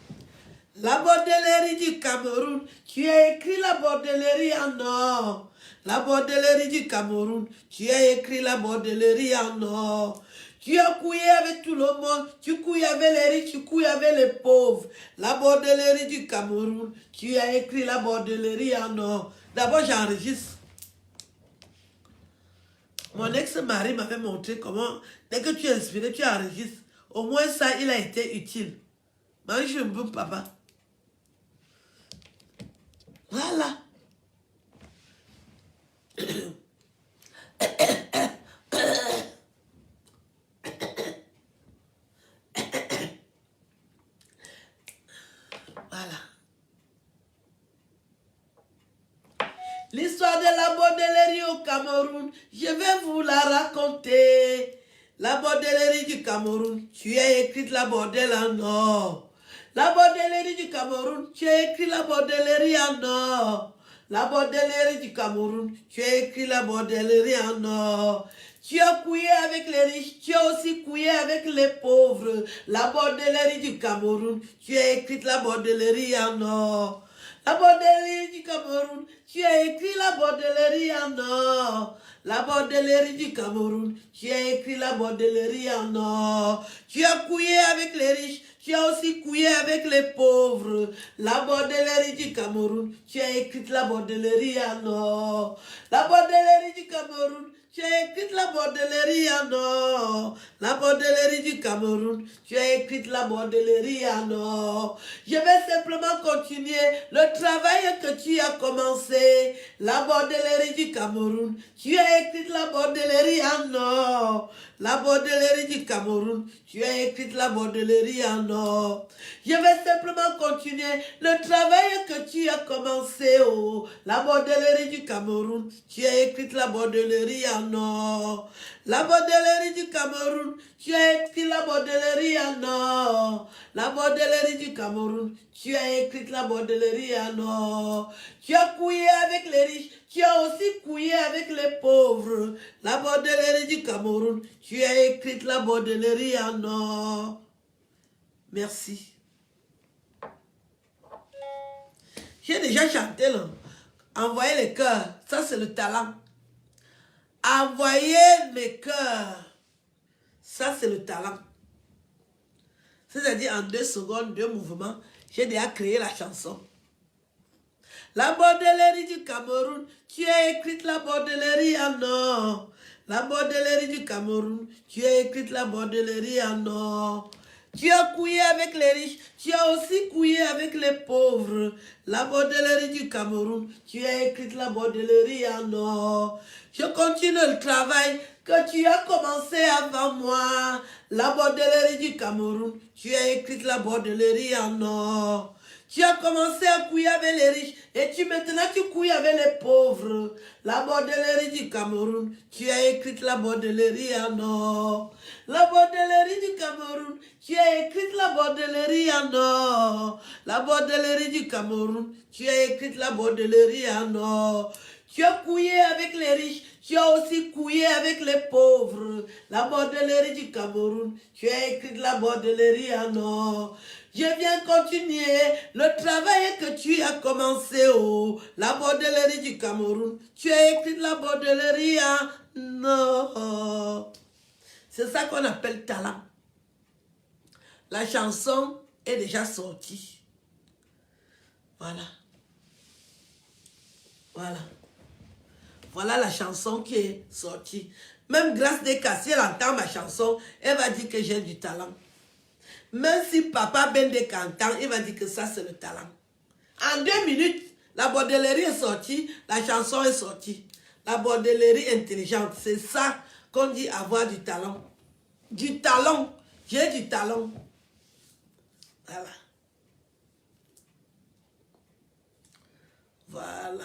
La bordellerie du Cameroun, tu as écrit la bordellerie en or. La bordellerie du Cameroun, tu as écrit la bordellerie en or. Tu as couillé avec tout le monde, tu couilles avec les riches, tu couilles avec les pauvres. La bordellerie du Cameroun, tu as écrit la bordellerie en or. D'abord, j'enregistre. Mon ex-mari m'avait montré comment, dès que tu es inspiré, tu enregistres. Au moins ça, il a été utile. Mais je suis un bon papa. Voilà. Voilà. L'histoire de la bordellerie au Cameroun, je vais vous la raconter. La bordellerie du Cameroun, tu as écrit la bordelle en or. La bordellerie du Cameroun, tu as écrit la bordellerie en or. La bordellerie du Cameroun, tu as écrit la bordellerie en or. Tu as couillé avec les riches, tu as aussi couillé avec les pauvres. La bordellerie du Cameroun, tu as écrit la bordellerie en or. La bordellerie du Cameroun, tu as écrit la bordellerie en or. La bordellerie du Cameroun, tu as écrit la bordellerie en or. Tu as couillé avec les riches, tu as aussi couillé avec les pauvres. La bordellerie du Cameroun, tu as écrit la bordellerie en or. La bordellerie du Cameroun, tu as écrit la bordellerie en or. La bordellerie du Cameroun, tu as écrit la bordellerie en or. Je vais simplement continuer le travail que tu as commencé. La bordellerie du Cameroun, tu as écrit la bordellerie en or. La bordellerie du Cameroun, tu as écrit la bordellerie en or. Je vais simplement continuer le travail que tu as commencé. Oh, la bordellerie du Cameroun, tu as écrit la bordellerie en or. La bordellerie du Cameroun, tu as écrit la bordellerie en or. La bordellerie du Cameroun, tu as écrit la bordellerie en or. Tu as couillé avec les riches, tu as aussi couillé avec les pauvres. La bordellerie du Cameroun, tu as écrit la bordellerie en or. Merci. J'ai déjà chanté là. Envoyez les cœurs, ça c'est le talent. Envoyez mes cœurs, ça c'est le talent. C'est-à-dire en 2 secondes, 2 mouvements, j'ai déjà créé la chanson. La bordellerie du Cameroun, tu as écrit la bordellerie en or. La bordellerie du Cameroun, tu as écrit la bordellerie en or. Tu as couillé avec les riches, tu as aussi couillé avec les pauvres. La bordellerie du Cameroun, tu as écrit la bordellerie en or. Je continue le travail que tu as commencé avant moi. La bordellerie du Cameroun, tu as écrit la bordellerie en or. Tu as commencé à couiller avec les riches et maintenant tu couilles avec les pauvres. La bordellerie du Cameroun, tu as écrit la bordellerie en or. La bordellerie du Cameroun, tu as écrit la bordellerie en or. La bordellerie du Cameroun, tu as écrit la bordellerie en or. Tu as couillé avec les riches, tu as aussi couillé avec les pauvres. La bordellerie du Cameroun, tu as écrit la bordellerie en or. Je viens continuer le travail que tu as commencé au la bordellerie du Cameroun. Tu as écrit la bordellerie en or. C'est ça qu'on appelle talent. La chanson est déjà sortie. Voilà. Voilà. Voilà la chanson qui est sortie. Même Grâce Deka, si elle entend ma chanson, elle va dire que j'ai du talent. Même si Papa Bendeka entend, il va dire que ça c'est le talent. En 2 minutes, la bordellerie est sortie, la chanson est sortie. La bordellerie intelligente, c'est ça qu'on dit avoir du talent. Du talent. J'ai du talent. Voilà. Voilà.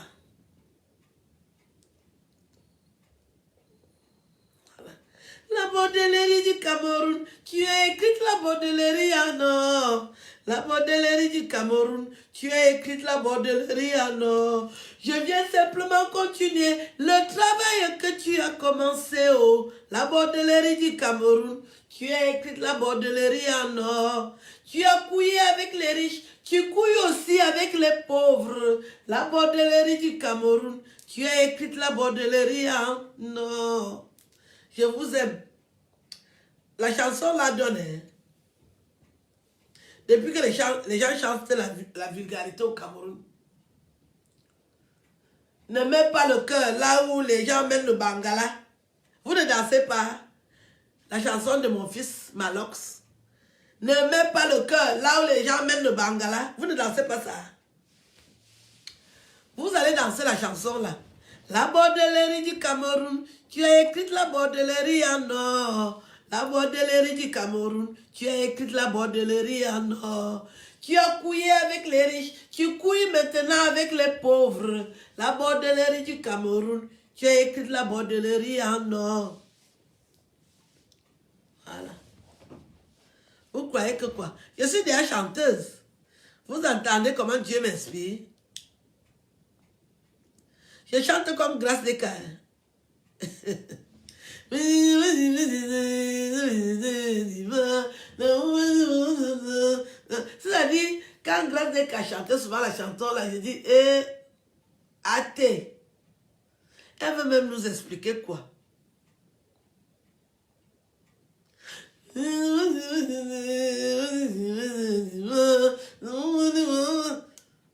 La bordellerie du Cameroun, tu as écrit la bordellerie en or. La bordellerie du Cameroun, tu as écrit la bordellerie en or. Je viens simplement continuer le travail que tu as commencé au la bordellerie du Cameroun. Tu as écrit la bordellerie en or. Tu as couillé avec les riches, tu couilles aussi avec les pauvres. La bordellerie du Cameroun, tu as écrit la bordellerie en or. Je vous aime. La chanson la donne. Hein. Depuis que les gens chantent la vulgarité au Cameroun. Ne mets pas le cœur là où les gens mènent le bangala. Vous ne dansez pas. La chanson de mon fils, Malox. Ne mets pas le cœur là où les gens mènent le bangala. Vous ne dansez pas ça. Vous allez danser la chanson là. La bordellerie du Cameroun, tu as écrit la bordellerie en or. La bordellerie du Cameroun, tu as écrit la bordellerie en or. Tu as couillé avec les riches, tu couilles maintenant avec les pauvres. La bordellerie du Cameroun, tu as écrit la bordellerie en or. Voilà. Vous croyez que quoi? Je suis déjà chanteuse. Vous entendez comment Dieu m'inspire? Je chante comme Grâce Deka. C'est-à-dire, quand Grâce Deka chantait souvent la chanson, là, je dis, athée. Elle veut même nous expliquer quoi?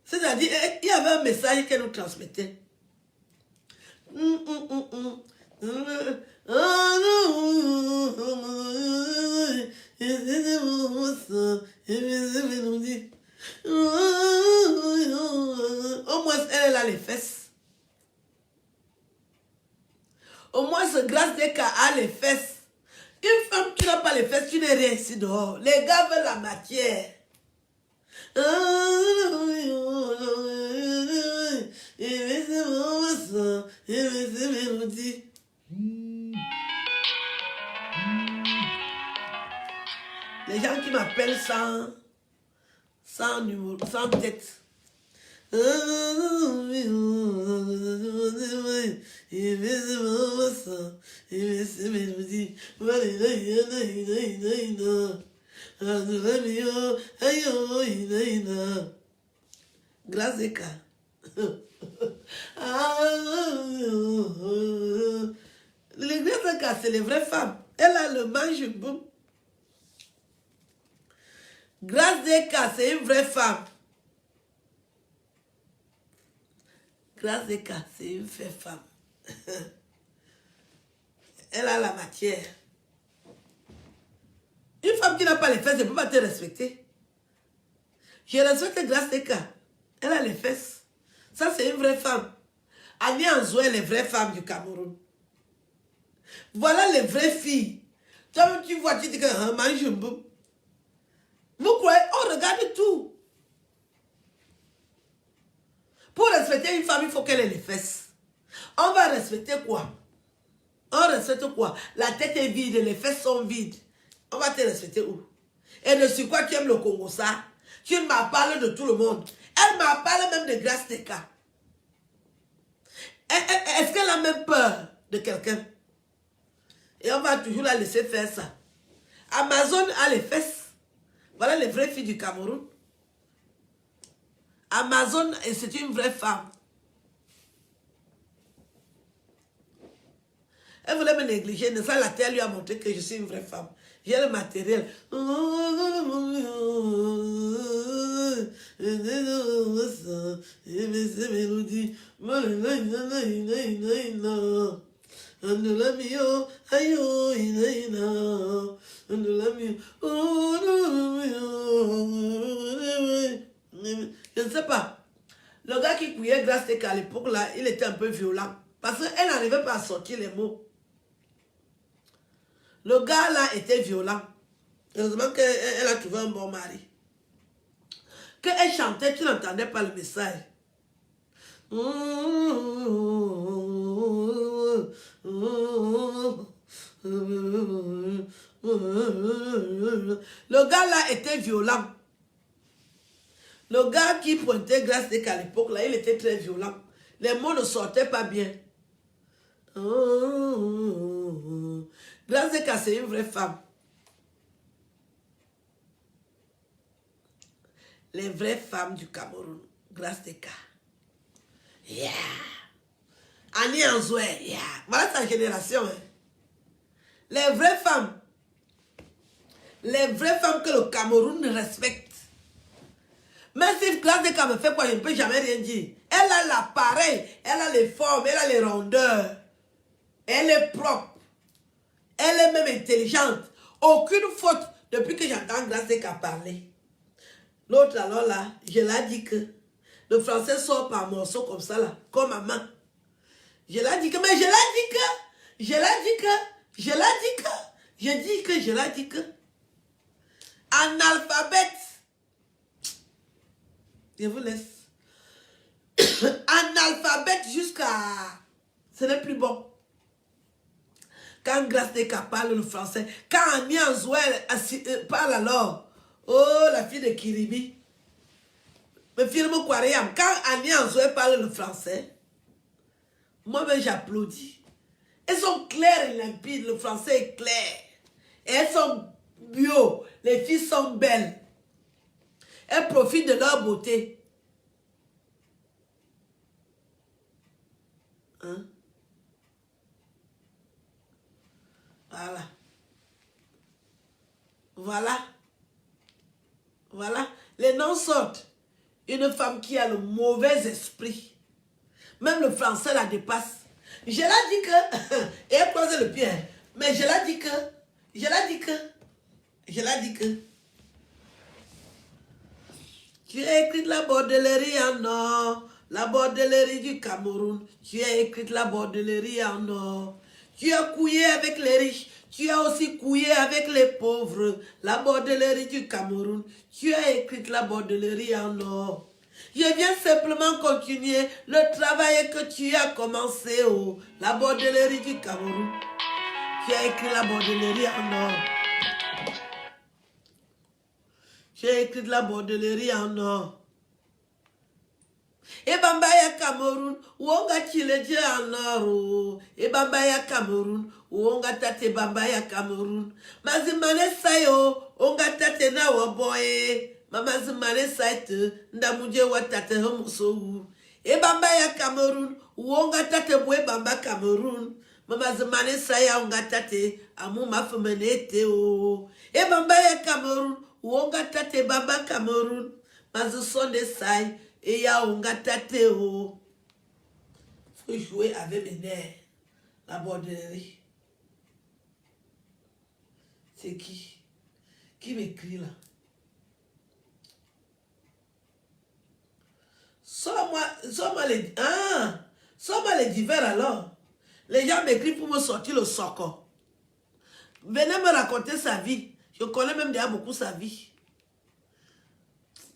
C'est-à-dire, il y avait un message qu'elle nous transmettait. Au moins, elle a les fesses. Au moins, ce Grâce Deka a les fesses. Une femme qui n'a pas les fesses, tu n'es rien ici dehors. Les gars veulent la matière. Les gens qui m'appellent sans numéro, sans tête. Grâce Deka. Les Grâce Deka, c'est les vraies femmes. Elle a le manche boum. Grâce Deka, c'est une vraie femme. Grâce Deka, c'est une vraie femme. Elle a la matière. Une femme femme qui n'a pas les fesses ne peut pas te respecter. Je respecte Grace Teka. Elle a les fesses. Ça, c'est une vraie femme. Annie Anzoué, les vraies femmes du Cameroun. Voilà les vraies filles. Toi, tu vois, tu dis que mange un bout. Vous croyez, on regarde tout. Pour respecter une femme, il faut qu'elle ait les fesses. On va respecter quoi? On respecte quoi? La tête est vide, les fesses sont vides. On va te respecter où? Et de sur quoi tu aimes le Congo, ça? Tu m'as parlé de tout le monde. Elle m'a parlé même de Grace Teka. Est-ce qu'elle a même peur de quelqu'un? Et on va toujours la laisser faire ça. Amazon a les fesses. Voilà les vraies filles du Cameroun. Amazon, c'est une vraie femme. Elle voulait me négliger, mais ça, la terre lui a montré que je suis une vraie femme. J'ai le matériel. Je ne sais pas. Le gars qui couillait Grace Teka à l'époque, là, il était un peu violent. Parce qu'elle n'arrivait pas à sortir les mots. Le gars là était violent. Heureusement qu'elle a trouvé un bon mari. Quand elle chantait, tu n'entendais pas le message. Le gars là était violent. Le gars qui pointait Grace Teka à l'époque là, il était très violent. Les mots ne sortaient pas bien. Grace Teka, c'est une vraie femme. Les vraies femmes du Cameroun. Grace Teka. Yeah. Annie Anzoué. Yeah. Voilà sa génération. Hein. Les vraies femmes. Les vraies femmes que le Cameroun respecte. Même si Grace Teka me fait quoi, je ne peux jamais rien dire. Elle a l'appareil. Elle a les formes. Elle a les rondeurs. Elle est propre. Elle est même intelligente. Aucune faute depuis que j'entends Grace Teka parler. L'autre alors là, je l'ai dit que le français sort par morceaux comme ça là, comme maman. Je l'ai dit que, mais je l'ai dit que, je l'ai dit que, je l'ai dit que, je dis que, je l'ai dit que. Analphabète. Je vous laisse. Analphabète jusqu'à... Ce n'est plus bon. Quand Grace Teka parle le français, quand Annie Anzoué parle alors, oh, la fille de Kiribi. Mais film Kwariam, quand Annie Anzoué parle le français, moi-même j'applaudis. Elles sont claires et limpides, le français est clair. Et elles sont bio, les filles sont belles. Elles profitent de leur beauté. Hein? Voilà. Voilà. Voilà. Les noms sortent. Une femme qui a le mauvais esprit. Même le français la dépasse. Je l'ai dit que... Et elle croise le pied. Mais je l'ai dit que... Je l'ai dit que... Je l'ai dit que... Tu as écrit la bordellerie en or. La bordellerie du Cameroun. Tu as écrit la bordellerie en or. Tu as couillé avec les riches. Tu as aussi couillé avec les pauvres. La bordellerie du Cameroun. Tu as écrit la bordellerie en or. Je viens simplement continuer le travail que tu as commencé. Oh, la bordellerie du Cameroun. Tu as écrit la bordellerie en or. Tu as écrit la bordellerie en or. Et Bambaya Cameroun, Wonga Chileje en or. Et Bambaya Cameroun, Wonga Tate Bambaya Cameroun. Mazimane Sayo, Onga Tate na Waboye. Mamazimane Saite, Ndamuje Watate Homoso. Et Bambaya Cameroun, Wonga Tate Bwe Bamba Cameroun. Mamazimane Saya Onga Tate, Amuma Fumenete o. Et Bambaya Cameroun, Wonga Tate Bamba Cameroun. Mazusonde Sai. Et ya onga tate o. Faut jouer avec mes nerfs. La bordellerie. C'est qui? Qui m'écrit là? Sors-moi les... Ah! Sors-moi les divers alors. Les gens m'écrivent pour me sortir le socor. Venez me raconter sa vie. Je connais même déjà beaucoup sa vie.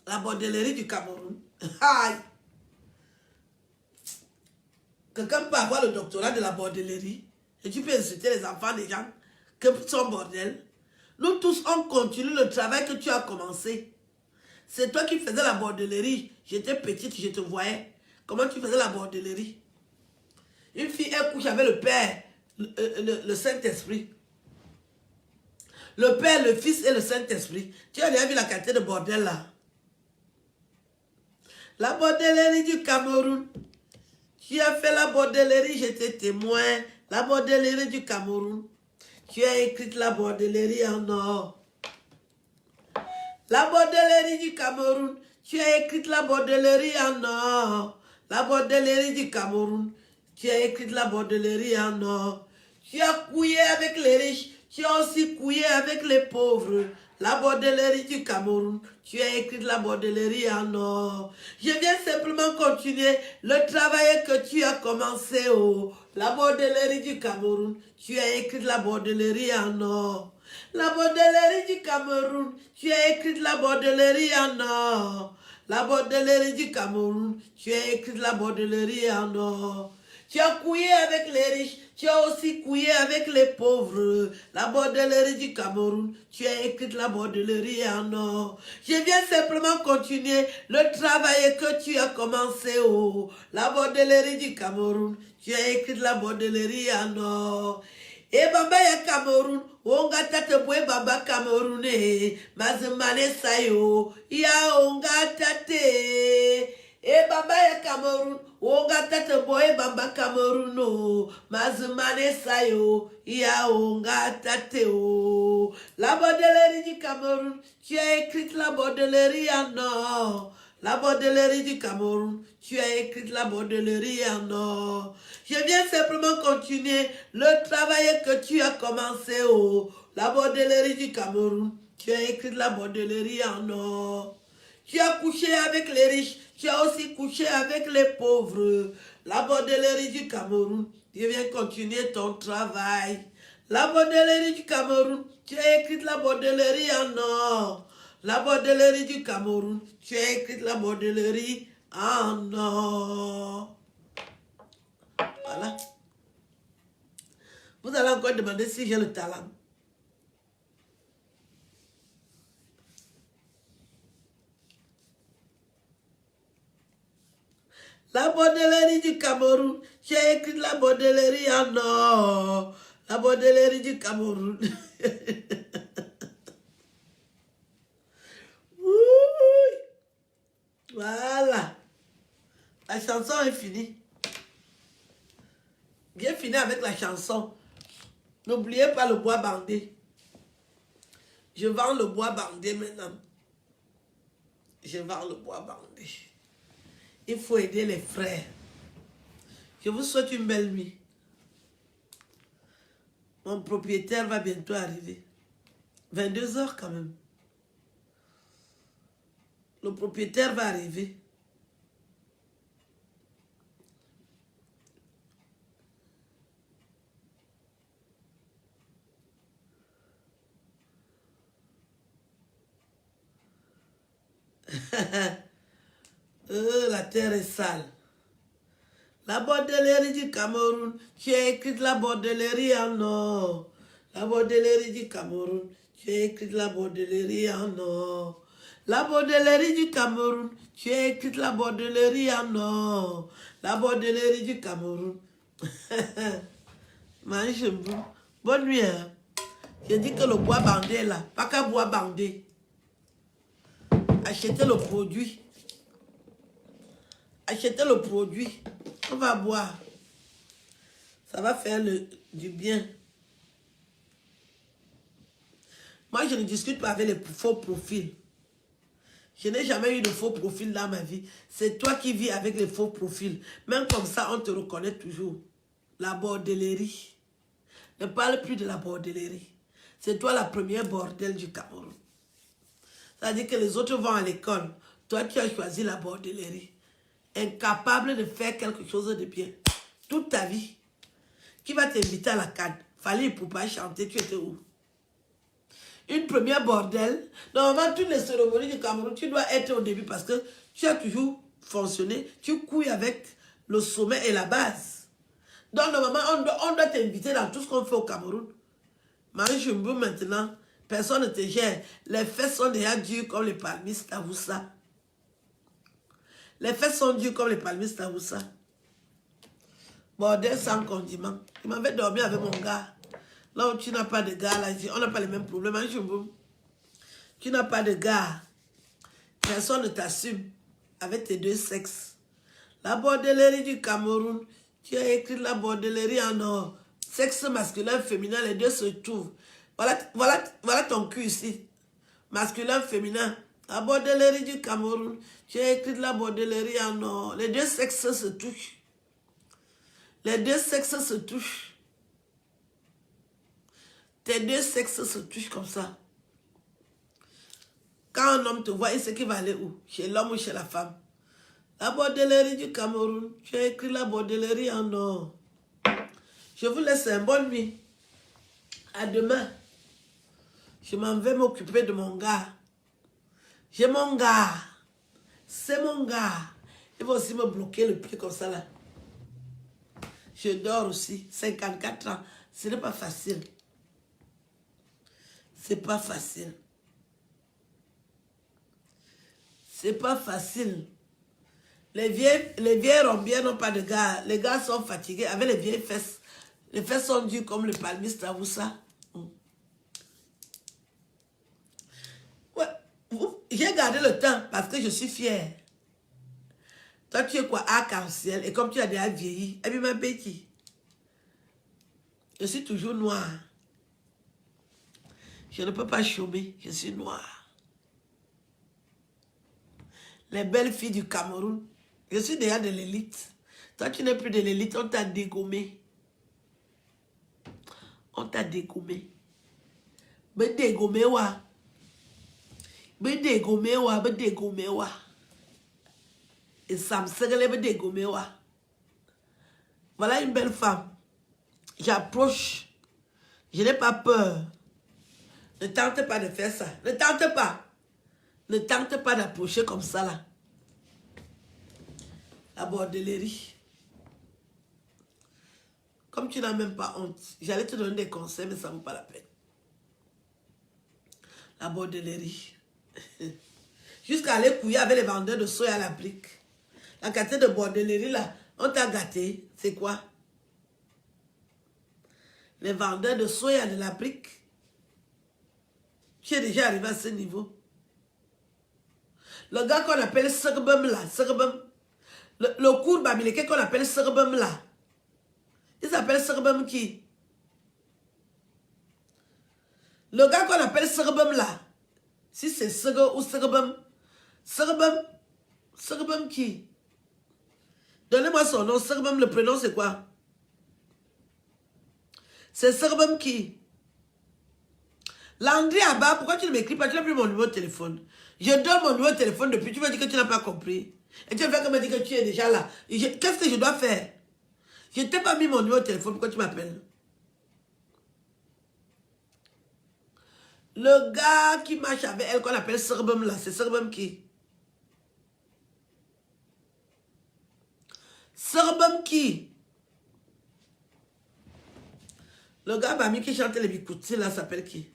La bordellerie du Cameroun. Aïe! Quelqu'un peut avoir le doctorat de la bordellerie et tu peux insulter les enfants des gens que sont bordel. Nous tous, on continue le travail que tu as commencé. C'est toi qui faisais la bordellerie. J'étais petite, je te voyais. Comment tu faisais la bordellerie? Une fille, elle couche avec le Père, le Saint-Esprit. Le Père, le Fils et le Saint-Esprit. Tu as déjà vu la qualité de bordel là? La bordellerie du Cameroun. Tu as fait la bordellerie, j'étais témoin. La bordellerie du Cameroun. Tu as écrit la bordellerie en or. La bordellerie du Cameroun. Tu as écrit la bordellerie en or. La bordellerie du Cameroun. Tu as écrit la bordellerie en or. Tu as couillé avec les riches. Tu as aussi couillé avec les pauvres. La bordellerie du Cameroun. Tu as écrit la bordellerie en or. Je viens simplement continuer le travail que tu as commencé. Oh. La bordellerie du Cameroun. Tu as écrit la bordellerie en or. La bordellerie du Cameroun. Tu as écrit la bordellerie en or. La bordellerie du Cameroun. Tu as écrit la bordellerie en or. Tu as couillé avec les riches, tu as aussi couillé avec les pauvres. La bordellerie du Cameroun, tu as écrit la bordellerie en or. Je viens simplement continuer le travail que tu as commencé. Oh. La bordellerie du Cameroun, tu as écrit la bordellerie en or. Et baba ya Cameroun, onga tate boy baba Cameroun, mazemane sayo, ya onga tate. E baba ya Cameroun, onga tate boy baba Cameroun no, mazumane sayo, ya onga tate o. La bordellerie du Cameroun, tu as écrit la bordellerie en or. La bordellerie du Cameroun, tu as écrit la bordellerie en or. Je viens simplement continuer le travail que tu as commencé oh. La bordellerie du Cameroun, tu as écrit la bordellerie en or. Tu as couché avec les riches, tu as aussi couché avec les pauvres. La bordellerie du Cameroun, tu viens continuer ton travail. La bordellerie du Cameroun, tu as écrit la bordellerie en or. La bordellerie du Cameroun, tu as écrit la bordellerie en or. Voilà. Vous allez encore demander si j'ai le talent. La bordellerie du Cameroun, j'ai écrit la bordellerie en or. La bordellerie du Cameroun. Voilà. La chanson est finie. J'ai fini avec la chanson. N'oubliez pas le bois bandé. Je vends le bois bandé maintenant. Je vends le bois bandé. Il faut aider les frères. Je vous souhaite une belle nuit. Mon propriétaire va bientôt arriver. 22 h quand même. Le propriétaire va arriver. La terre est sale. La bordellerie du Cameroun, tu as écrit la bordellerie en or. La bordellerie du Cameroun, tu as écrit la bordellerie en or. La bordellerie du Cameroun, tu as écrit la bordellerie en or. La bordellerie du Cameroun. Bonne nuit. Hein? J'ai dit que le bois bandé est là, pas qu'un bois bandé. Achetez le produit. Achetez le produit. On va boire. Ça va faire du bien. Moi, je ne discute pas avec les faux profils. Je n'ai jamais eu de faux profil dans ma vie. C'est toi qui vis avec les faux profils. Même comme ça, on te reconnaît toujours. La bordellerie. Ne parle plus de la bordellerie. C'est toi la première bordel du Cameroun. C'est-à-dire que les autres vont à l'école. Toi, tu as choisi la bordellerie. Incapable de faire quelque chose de bien. Toute ta vie. Qui va t'inviter à la CAD? Fallait pour pas chanter, tu étais où? Une première bordel. Normalement, toutes les cérémonies du Cameroun, tu dois être au début parce que tu as toujours fonctionné. Tu couilles avec le sommet et la base. Donc, normalement, on doit t'inviter dans tout ce qu'on fait au Cameroun. Marie Chumbo, maintenant, personne ne te gère. Les fesses sont déjà dures comme les palmistes à Woussa. Les fesses sont dures comme les palmistes à Woussa. Bordel sans condiment. Il m'avait dormi avec mon gars. Là où tu n'as pas de gars, là, on n'a pas les mêmes problèmes. Marie Chumbo, tu n'as pas de gars. Personne ne t'assume avec tes deux sexes. La bordellerie du Cameroun, tu as écrit la bordellerie en or. Sexe masculin, féminin, les deux se trouvent. Voilà ton cul ici. Masculin, féminin. La bordellerie du Cameroun, tu as écrit la bordellerie en or. Les deux sexes se touchent. Les deux sexes se touchent. Tes deux sexes se touchent comme ça. Quand un homme te voit, il sait qu'il va aller où? Chez l'homme ou chez la femme? La bordellerie du Cameroun. Tu as écrit la bordellerie en or. Je vous laisse une bonne nuit. À demain. Je m'en vais m'occuper de mon gars. J'ai mon gars. C'est mon gars. Il va aussi me bloquer le pied comme ça là. Je dors aussi. 54 ans. Ce n'est pas facile. C'est pas facile. C'est pas facile. Les vieilles rombières n'ont pas de gars. Les gars sont fatigués avec les vieilles fesses. Les fesses sont dures comme le palmiste à Woussa. Ouais. J'ai gardé le temps parce que je suis fière. Toi, tu es quoi? Arc-en-ciel. Et comme tu as déjà vieilli, et puis ma petite, je suis toujours noire. Je ne peux pas chômer. Je suis noire. Les belles filles du Cameroun. Je suis déjà de l'élite. Toi, tu n'es plus de l'élite. On t'a dégommé. On t'a dégommé. Mais dégommé, wa. Mais dégommé, wa. Mais dégommé, wa. Et ça me serait mais dégommé, wa. Voilà une belle femme. J'approche. Je n'ai pas peur. Ne tente pas de faire ça. Ne tente pas. Ne tente pas d'approcher comme ça, là. La bordellerie. Comme tu n'as même pas honte, j'allais te donner des conseils, mais ça ne vaut pas la peine. La bordellerie. Jusqu'à aller couiller avec les vendeurs de soya à la brique. La quantité de bordellerie, là, on t'a gâté. C'est quoi? Les vendeurs de soya de la brique. Tu es déjà arrivé à ce niveau. Le gars qu'on appelle Serbum, là, Serbum. Le cours bamileke qu'on appelle Serbum, là. Il s'appelle Serbum qui? Le gars qu'on appelle Serbum, là. Si c'est Sergo ou Serbum. Serbum qui? Donnez-moi son nom. Serbum, le prénom, c'est quoi? C'est Serbum qui? Landry Abba, pourquoi tu ne m'écris pas? Tu n'as plus mon numéro de téléphone. Je donne mon numéro de téléphone depuis. Tu m'as dit que tu n'as pas compris. Et tu vas me dire que tu es déjà là. Qu'est-ce que je dois faire? Je ne t'ai pas mis mon numéro de téléphone. Pourquoi tu m'appelles? Le gars qui marche avec elle, qu'on appelle Serbum là, c'est Serbum qui? Serbum qui? Le gars Bami qui chante les bikoutis là s'appelle qui?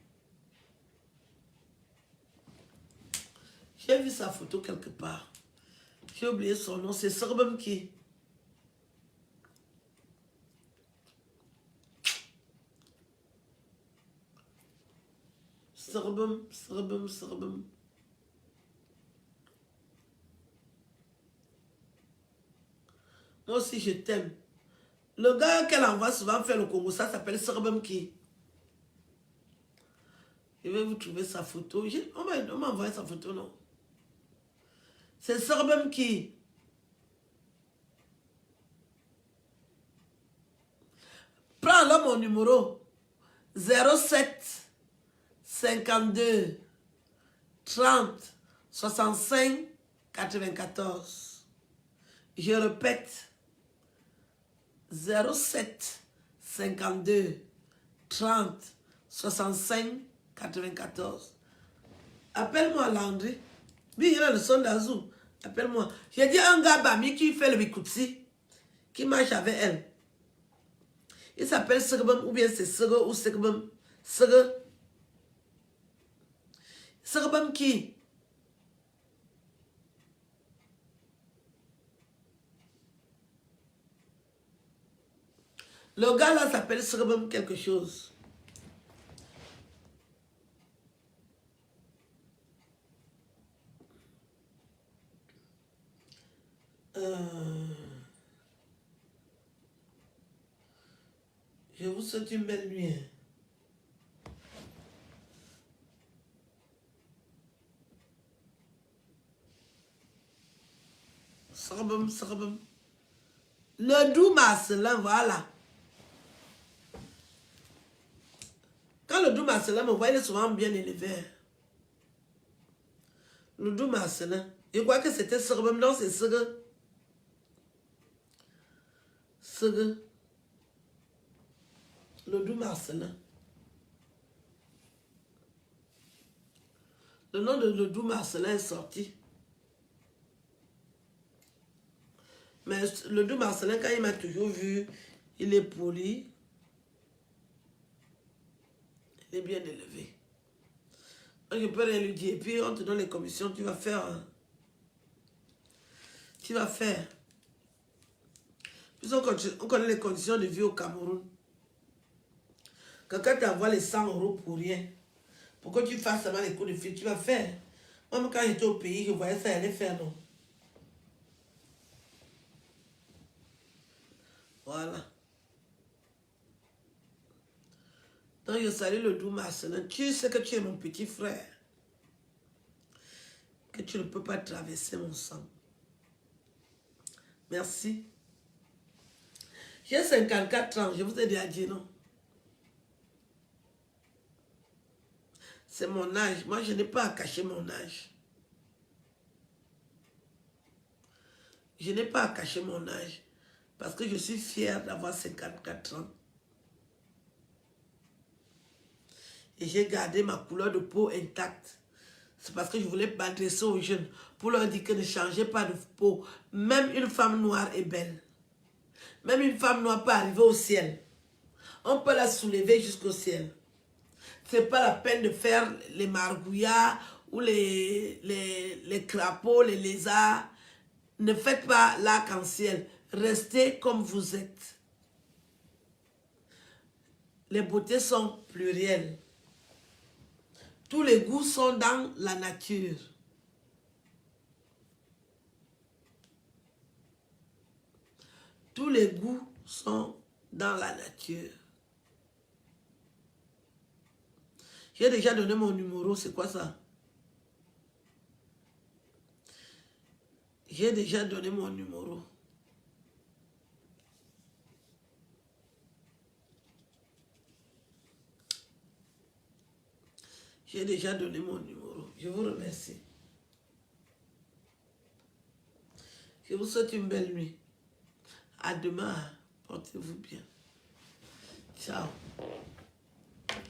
J'ai vu sa photo quelque part. J'ai oublié son nom. C'est Serbum qui? Serbum. Moi aussi, je t'aime. Le gars qu'elle envoie souvent faire le Congo, ça s'appelle Serbum qui? Je vais vous trouver sa photo. On m'a envoyé sa photo, non? C'est Serbum qui? Prends là mon numéro. 07 52 30 65 94. Je répète, 07 52 30 65 94. Appelle-moi Landry. Oui, il y a le son d'Azou. Appelle-moi. J'ai dit un gars Bami qui fait le bikutsi, qui marche avec elle. Il s'appelle Segbem, ou bien c'est Sege ou Segbem. Sege. Segbem qui? Le gars là s'appelle Segbem quelque chose. Je vous souhaite une belle nuit. Segbem, Segbem. Le doux Marcelin, voilà. Quand le doux Marcelin me voit, il est souvent bien élevé. Le doux Marcelin. Je crois que c'était Segbem, non, c'est Sege. Sege. Le doux Marcelin. Le nom de le doux Marcelin est sorti. Mais le doux Marcelin, quand il m'a toujours vu, il est poli. Il est bien élevé. Donc je peux rien lui dire. Et puis on te donne les commissions, tu vas faire. Tu vas faire. Puis on connaît les conditions de vie au Cameroun. Quelqu'un t'envoie les 100 € pour rien. Pour que tu fasses seulement les coups de fil, tu vas faire. Moi, quand j'étais au pays, je voyais ça aller faire, non. Voilà. Donc, je salue le doux Marcelin. Tu sais que tu es mon petit frère. Que tu ne peux pas traverser mon sang. Merci. J'ai 54 ans, je vous ai déjà dit non. C'est mon âge. Moi, je n'ai pas à cacher mon âge. Je n'ai pas à cacher mon âge. Parce que je suis fière d'avoir 54 ans. Et j'ai gardé ma couleur de peau intacte. C'est parce que je voulais m'adresser aux jeunes pour leur dire que ne changez pas de peau. Même une femme noire est belle. Même une femme noire peut arriver au ciel. On peut la soulever jusqu'au ciel. Ce n'est pas la peine de faire les margouillards ou les crapauds, les lézards. Ne faites pas l'arc-en-ciel. Restez comme vous êtes. Les beautés sont plurielles. Tous les goûts sont dans la nature. Tous les goûts sont dans la nature. J'ai déjà donné mon numéro, c'est quoi ça? J'ai déjà donné mon numéro. J'ai déjà donné mon numéro. Je vous remercie. Je vous souhaite une belle nuit. À demain. Portez-vous bien. Ciao.